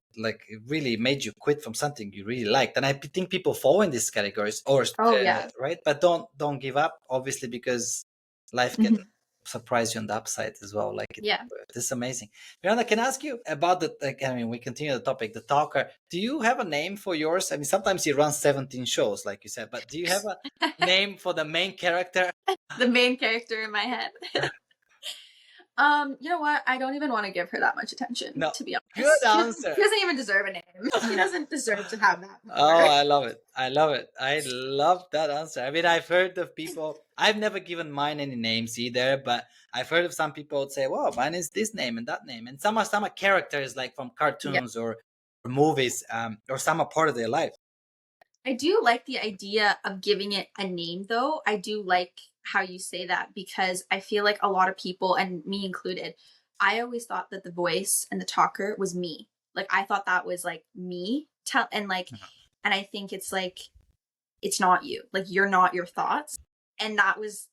really made you quit from something you really liked. And I think people fall in these categories, or Oh yeah. right, but don't give up, obviously, because life can Mhm. surprise you on the upside as well. Like Yeah. this is amazing. Miranda, can I ask you about the? Like, I mean, we continue the topic. The talker. Do you have a name for yours? I mean, sometimes you run 17 shows, like you said, but do you have a name for the main character? The main character in my head. You know what? I don't even want to give her that much attention, No. to be Good honest. answer. She doesn't even deserve a name. She doesn't deserve to have that Oh, power. I love it. I love it. I love that answer. I mean, I've heard of people, I've never given mine any names either, but I've heard of some people would say, well, mine is this name and that name. And some are characters like from Yeah. cartoons or movies, or some are part of their life. I do like the idea of giving it a name, though. I do like how you say that because I feel like a lot of people, and me included, I always thought that the voice and the talker was me. Like, I thought that was like me. And like, and I think it's like, it's not you. Like, you're not your thoughts. And that was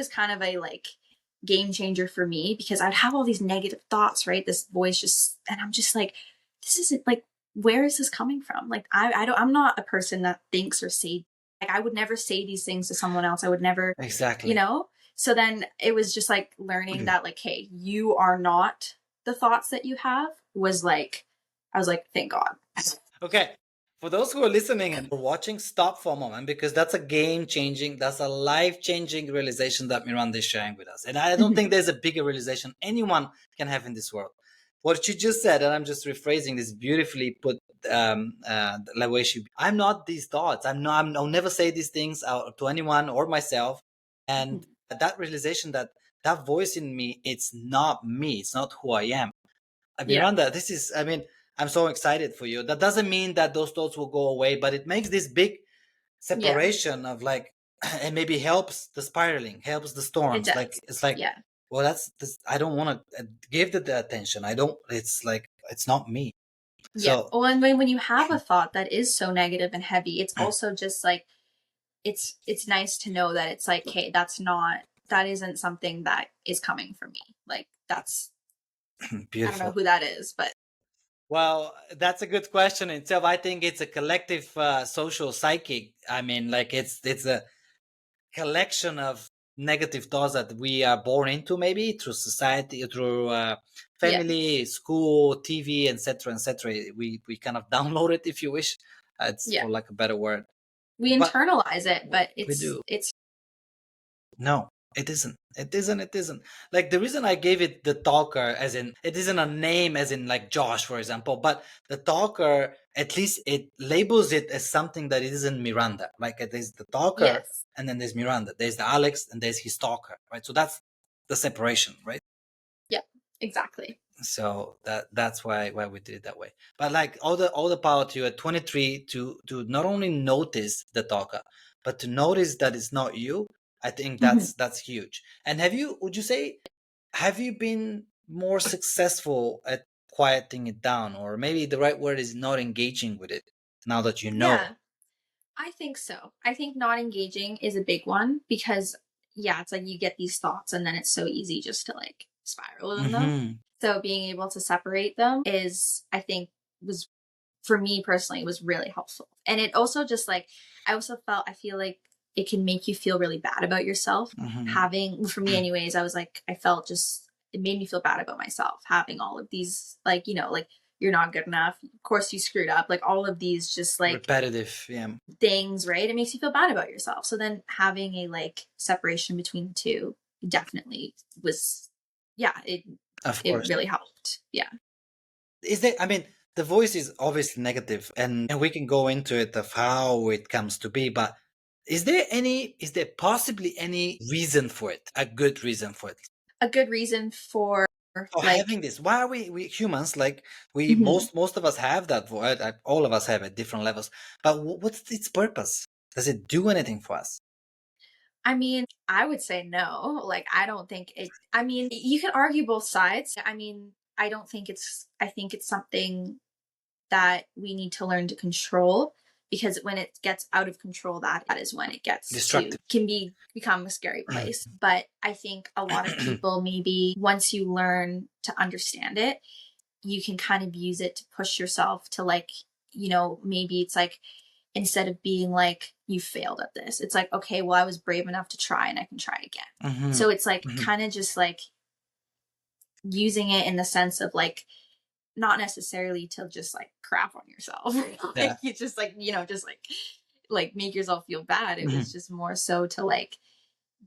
kind of a like game changer for me because I'd have all these negative thoughts, right? This voice just, and I'm just like, this isn't like, where is this coming from? Like, I'm not a person that thinks or say, like, I would never say these things to someone else. I would never, Exactly. you know? So then it was just like learning that, like, hey, you are not the thoughts that you have was like, I was like, thank God. Okay. For those who are listening and watching, stop for a moment because that's a game-changing, that's a life-changing realization that Miranda is sharing with us. And I don't think there's a bigger realization anyone can have in this world. What she just said, and I'm just rephrasing this beautifully put, the way I'm not these thoughts. I'll never say these things out to anyone or myself. And that realization that that voice in me, it's not me. It's not who I am. Miranda, this is, I mean, I'm so excited for you. That doesn't mean that those thoughts will go away, but it makes this big separation of like, and maybe helps the spiraling, helps the storms. Like, it's like, well, that's this. I don't want to give it the attention. I don't, it's like, it's not me. So, well, and when you have a thought that is so negative and heavy, it's also just like, it's nice to know that it's like, hey, that isn't something that is coming from me. Like, that's, beautiful. I don't know who that is, but. Well, that's a good question itself. I think it's a collective social psychic. I mean, like it's a collection of negative thoughts that we are born into, maybe through society, through family, school, TV, etc., etc. We kind of download it, if you wish. It's for like a better word. We internalize it, but we do. It's no. It isn't. It isn't. It isn't. Like the reason I gave it the talker, as in it isn't a name, as in like Josh, for example, but the talker, at least it labels it as something that it isn't Miranda. Like there's the talker, and then there's Miranda. There's the Alex, and there's his talker, right? So that's the separation, right? Yeah, exactly. So that's why we did it that way. But like all the power to you at 23 to not only notice the talker, but to notice that it's not you. I think that's huge. And would you say, have you been more successful at quieting it down, or maybe the right word is not engaging with it now that you know? Yeah, I think so. I think not engaging is a big one because it's like you get these thoughts and then it's so easy just to like spiral in them. So being able to separate them is, I think, was for me personally was really helpful. And it also just like, I feel like it can make you feel really bad about yourself. For me anyways, I felt just, it made me feel bad about myself having all of these, like, like you're not good enough. Of course you screwed up. Like all of these just like repetitive things, right? It makes you feel bad about yourself. So then having a like separation between the two definitely was, it really helped. Yeah. Is there, I mean, the voice is obviously negative and we can go into it of how it comes to be, but is there possibly any reason for it? A good reason for it? A good reason for like, having this? Why are we humans, like we most of us have that voice, all of us have at different levels, but what's its purpose? Does it do anything for us? I mean, I would say no. Like, I don't think it, I mean, you can argue both sides. I mean, I think it's something that we need to learn to control because when it gets out of control, that is when it gets destructive. Become a scary place. But I think a lot of people, maybe once you learn to understand it, you can kind of use it to push yourself to like, maybe it's like, instead of being like, you failed at this. It's like, okay, well, I was brave enough to try and I can try again. Mm-hmm. So it's like Mm-hmm. kind of just like using it in the sense of like, not necessarily to just like crap on yourself. Yeah. Like you just like, just like make yourself feel bad. It Mm-hmm. was just more so to like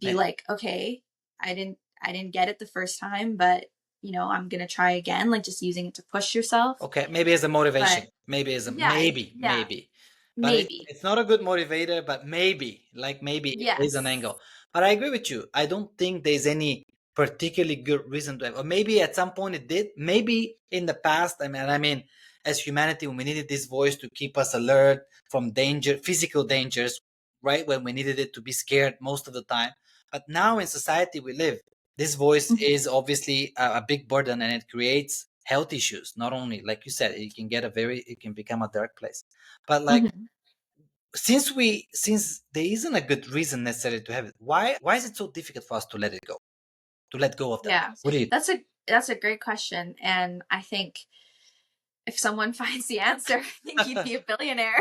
be like, okay, I didn't get it the first time, but I'm gonna try again. Like just using it to push yourself. Okay, maybe as a motivation. But Maybe as a yeah, yeah, maybe. But maybe. it's not a good motivator, but maybe, like maybe there's an Yes. angle. But I agree with you. I don't think there's any particularly good reason to have, or maybe at some point it did. Maybe in the past, I mean, as humanity, when we needed this voice to keep us alert from danger, physical dangers, right? When we needed it to be scared most of the time. But now in society we live, this voice Mhm. is obviously a big burden, and it creates health issues. Not only, like you said, it can become a dark place. But like, Mhm. since there isn't a good reason necessarily to have it, why is it so difficult for us to let go of that Yeah. voice? What do you That's a great question. And I think if someone finds the answer, I think he'd be a billionaire.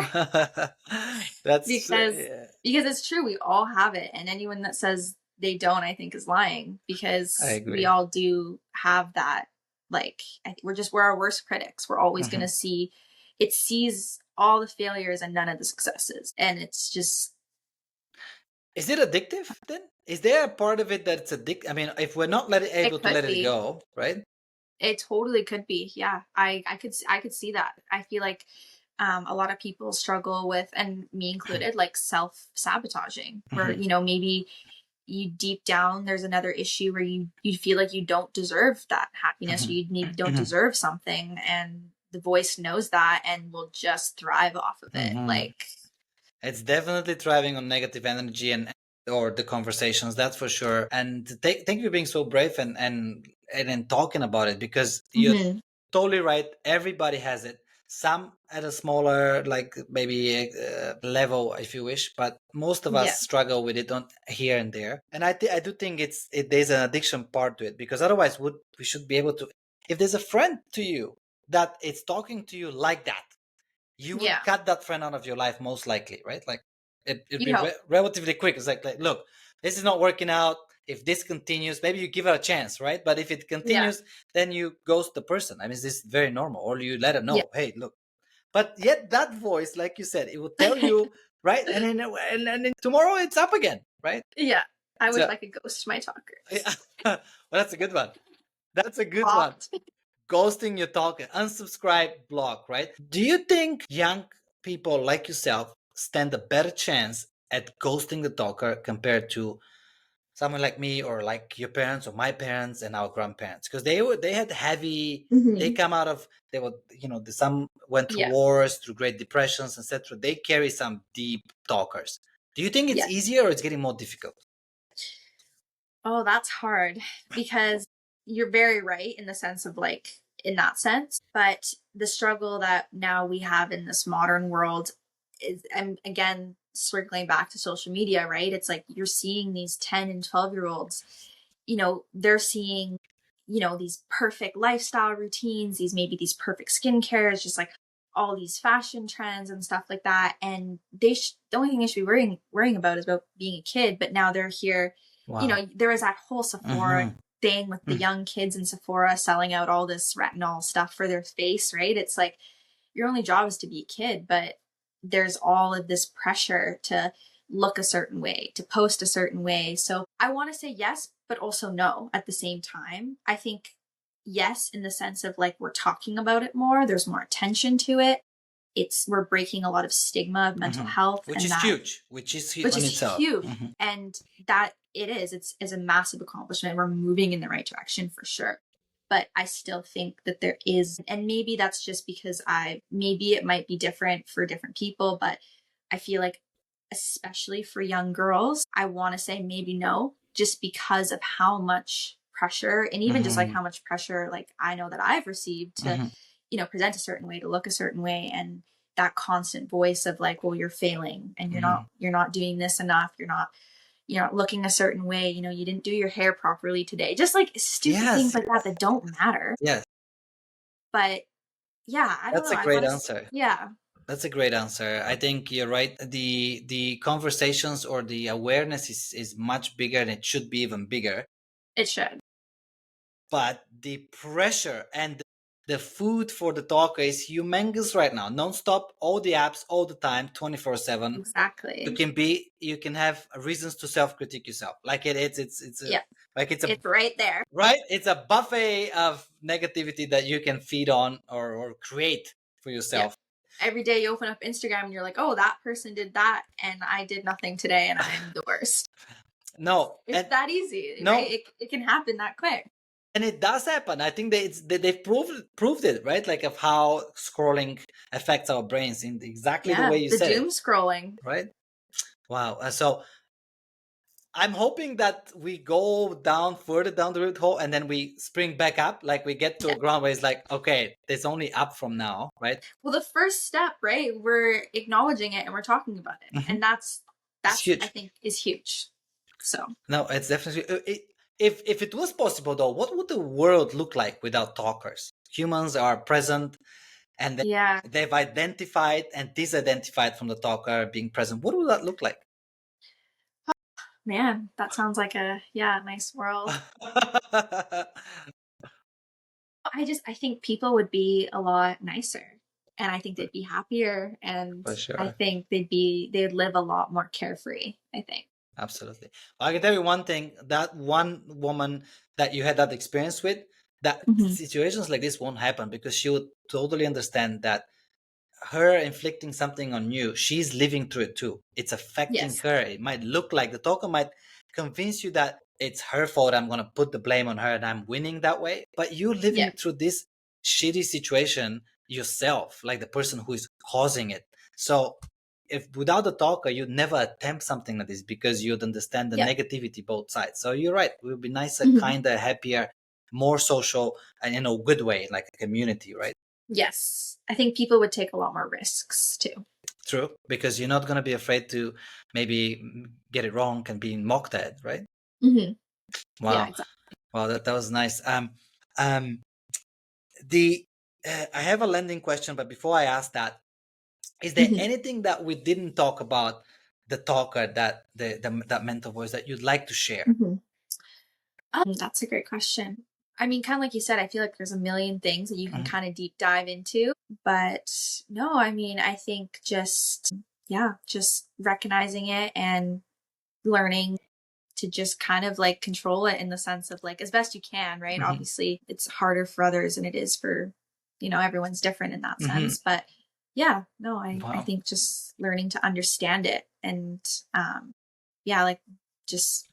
That's because because it's true, we all have it, and anyone that says they don't, I think, is lying, I because we agree. all do have that. Like, we're our worst critics. We're always going to Mhm. see, it sees all the failures and none of the successes, and it's just, Is it addictive then? Is there a part of it that's addictive? I mean, if we're not it able to could let it be. go, right? It totally could be. Yeah. I could see that. I feel like a lot of people struggle with, and me included, like self-sabotaging, where, Mhm. maybe you deep down there's another issue where you feel like you don't deserve that happiness, or Mhm. you maybe don't Mhm. deserve something, and the voice knows that and will just thrive off of it. Mhm. Like, It's definitely thriving on negative energy and or the conversations, that's for sure. And thank you for being so brave and then talking about it, because you're mhm, totally right. Everybody has it. Some at a smaller, like maybe level, if you wish, but most of yeah, us struggle with it on here and there. And I do think there's an addiction part to it, because otherwise we should be able to. If there's a friend to you that is talking to you like that, you would yeah, cut that friend out of your life most likely, right? Like it'd be you hope, relatively quick. It's like, look, this is not working out. If this continues, maybe you give it a chance, right? But if it yeah, continues, then you ghost the person. I mean, this is very normal, or you let them yeah. know, hey, look. But yet that voice, like you said, it will tell you, right? And then tomorrow it's up again, right? Yeah, I wish So I could ghost my yeah. talkers. Well, that's a good one. That's a good one. Blocked. Ghosting your talker, unsubscribe, block, right? Do you think young people like yourself stand a better chance at ghosting the talker compared to someone like me, or like your parents or my parents and our grandparents? Because they had heavy, they Hmm. come out of, they were, some went through Yeah. wars, through great depressions, etc. They carry some deep talkers. Do you think it's Yeah. easier or it's getting more difficult? Oh, that's hard, because you're very right in the sense of like, in that sense, but the struggle that now we have in this modern world is, and again, circling back to social media, right? It's like you're seeing these 10 and 12-year-olds, they're seeing, these perfect lifestyle routines, these perfect skincares, just like all these fashion trends and stuff like that. And the only thing they should be worrying about is about being a kid. But now they're here, Wow. there was that whole Sephora Mm-hmm. thing with the young kids in Sephora selling out all this retinol stuff for their face, right? It's like your only job is to be a kid, but there's all of this pressure to look a certain way, to post a certain way. So I want to say yes, but also no at the same time. I think yes, in the sense of like we're talking about it more, there's more attention to it. We're breaking a lot of stigma of mental Mm-hmm. health, Which and is that, huge, which is which on is itself. huge. Mm-hmm. And that it is a massive accomplishment. We're moving in the right direction for sure. But I still think that there is, and maybe that's just because maybe it might be different for different people, but I feel like, especially for young girls, I want to say maybe no, just because of how much pressure, and even just like Mm-hmm. how much pressure, like I know that I've received to, Mm-hmm. present a certain way, to look a certain way. And that constant voice of like, well, you're failing and Mm-hmm. you're not doing this enough. You're not looking a certain way. You didn't do your hair properly today. Just like stupid things Yes, like that don't matter. yes, But yeah, I don't that's know. a I great want to, answer. yeah. That's a great answer. I think you're right. The conversations or the awareness is much bigger, and it should be even bigger. It should. But the pressure and the food for the talker is humongous right now. Non-stop, all the apps, all the time, 24/7. Exactly. You can have reasons to self-critique yourself. Like it's Yeah. like it's right there. right. It's a buffet of negativity that you can feed on or create for yourself. Every day you open up Instagram and you're like, oh, that person did that and I did nothing today and I'm the worst. No, It's that easy, no, right? It can happen that quick. and it does happen. I think they've proved it, right? Like of how scrolling affects our brains in exactly the way you said doom scrolling. Right? Wow. So I'm hoping that we go down further down the root hole and then we spring back up, like we get to a ground where it's like, okay, there's only up from now, right? Well, the first step, right? We're acknowledging it and we're talking about it. Mm-hmm. And that's huge. I think is huge. So no, it's definitely if it was possible though, what would the world look like without talkers? Humans are present and they've identified and disidentified from the talker being present. What would that look like? Man, that sounds like a nice world. I think people would be a lot nicer, and I think they'd be happier, and I think they'd live a lot more carefree, I think. Absolutely. I can tell you one thing, that one woman that you had that experience with, that situations like this won't happen because she would totally understand that her inflicting something on you, she's living through it too. It's affecting her. It might look like the talker might convince you that it's her fault. I'm going to put the blame on her and I'm winning that way. But you're living through this shitty situation yourself, like the person who is causing it. So if without the talker, you'd never attempt something like this because you'd understand the negativity both sides. So you're right. We'll be nicer, kinder, happier, more social, and in a good way, like a community, right? Yes. I think people would take a lot more risks too. True, because you're not going to be afraid to maybe get it wrong and being mocked at, right? Mm-hmm. Wow. Yeah, exactly. Wow, that was nice. I have a landing question, but before I ask that, is there anything that we didn't talk about the talker, that that mental voice that you'd like to share? That's a great question. I mean, kind of like you said, I feel like there's a million things that you can kind of deep dive into, but no, I mean, I think just recognizing it and learning to just kind of like control it in the sense of like as best you can, right? Obviously it's harder for others than it is for, everyone's different in that sense, but I think just learning to understand it and like just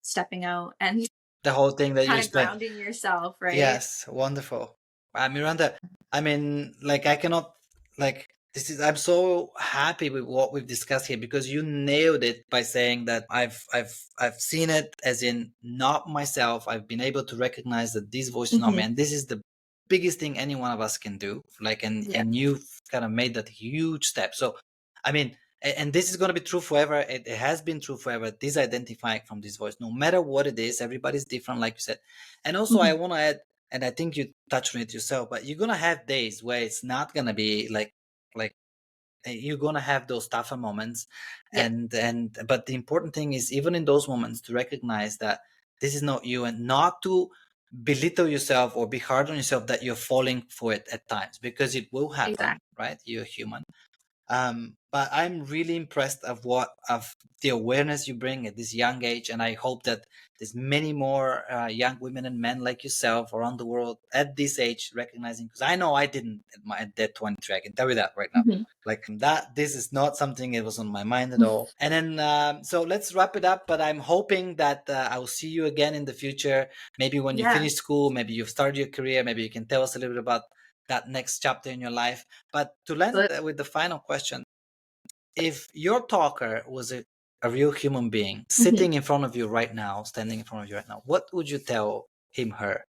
stepping out and the whole thing that kind of grounding yourself, right? Yes, wonderful. Miranda, I mean, like I cannot, like I'm so happy with what we've discussed here because you nailed it by saying that I've seen it as in not myself. I've been able to recognize that this voice is not me, and this is the biggest thing any one of us can do. Like, and you've kind of made that huge step. So, I mean, and this is going to be true forever. It has been true forever. Disidentifying from this voice, no matter what it is, everybody's different, like you said. And also, I want to add, and I think you touched on it yourself, but you're going to have days where it's not going to be like you're going to have those tougher moments. But the important thing is, even in those moments, to recognize that this is not you and not to belittle yourself or be hard on yourself that you're falling for it at times, because it will happen, right? You're human. But I'm really impressed of the awareness you bring at this young age, and I hope that there's many more young women and men like yourself around the world at this age recognizing, because I know I didn't at that 23. I can tell you that right now. Like that, this is not something that was on my mind at all. And then, so let's wrap it up. But I'm hoping that I will see you again in the future. Maybe when you finish school, maybe you've started your career. Maybe you can tell us a little bit about that next chapter in your life. But to land with the final question, if your talker was a real human being sitting in front of you right now, standing in front of you right now, what would you tell him, her?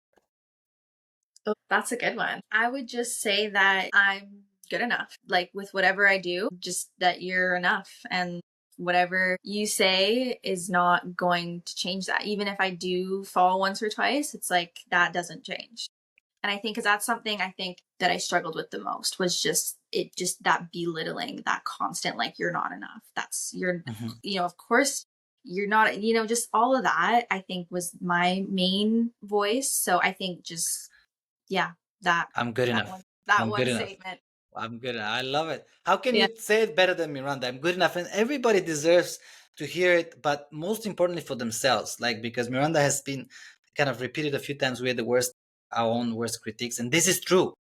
Oh, that's a good one. I would just say that I'm good enough. Like with whatever I do, just that you're enough. And whatever you say is not going to change that. Even if I do fall once or twice, it's like that doesn't change. And I think because that's something I think that I struggled with the most was just that belittling, that constant, like, you're not enough. Mhm. Of course you're not, just all of that I think was my main voice. So I think just, yeah, that, I'm good that enough. one, that I'm good one enough. statement. I'm good. I love it. How can Yeah. you say it better than Miranda? I'm good enough, and everybody deserves to hear it. But most importantly, for themselves, like, because Miranda has been kind of repeated a few times, we're the worst, our own worst critics, and this is true.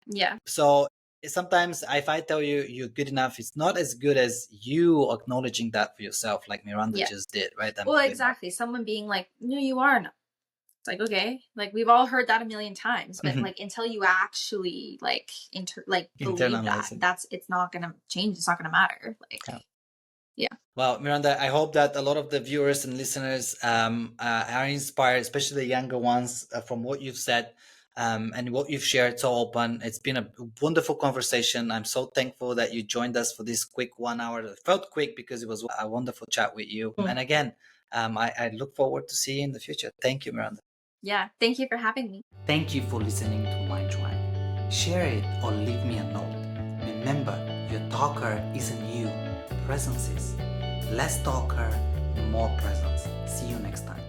Yeah. So sometimes, if I tell you you're good enough, it's not as good as you acknowledging that for yourself, like Miranda Yeah. just did, right? I'm Well, good enough. exactly. Someone being like, no, you are enough. It's like, okay, like, we've all heard that a million times, but like, until you actually like believe that, Internalizing. it's not gonna change. It's not gonna matter. Like, Yeah. yeah. Well, Miranda, I hope that a lot of the viewers and listeners are inspired, especially the younger ones, from what you've said and what you've shared so open. It's been a wonderful conversation. I'm so thankful that you joined us for this quick 1 hour. It felt quick because it was a wonderful chat with you. And again, I look forward to seeing you in the future. Thank you, Miranda. Yeah. Thank you for having me. Thank you for listening to my tribe. Share it or leave me a note. Remember, your talker isn't you, presence is. Less talker, more presence. See you next time.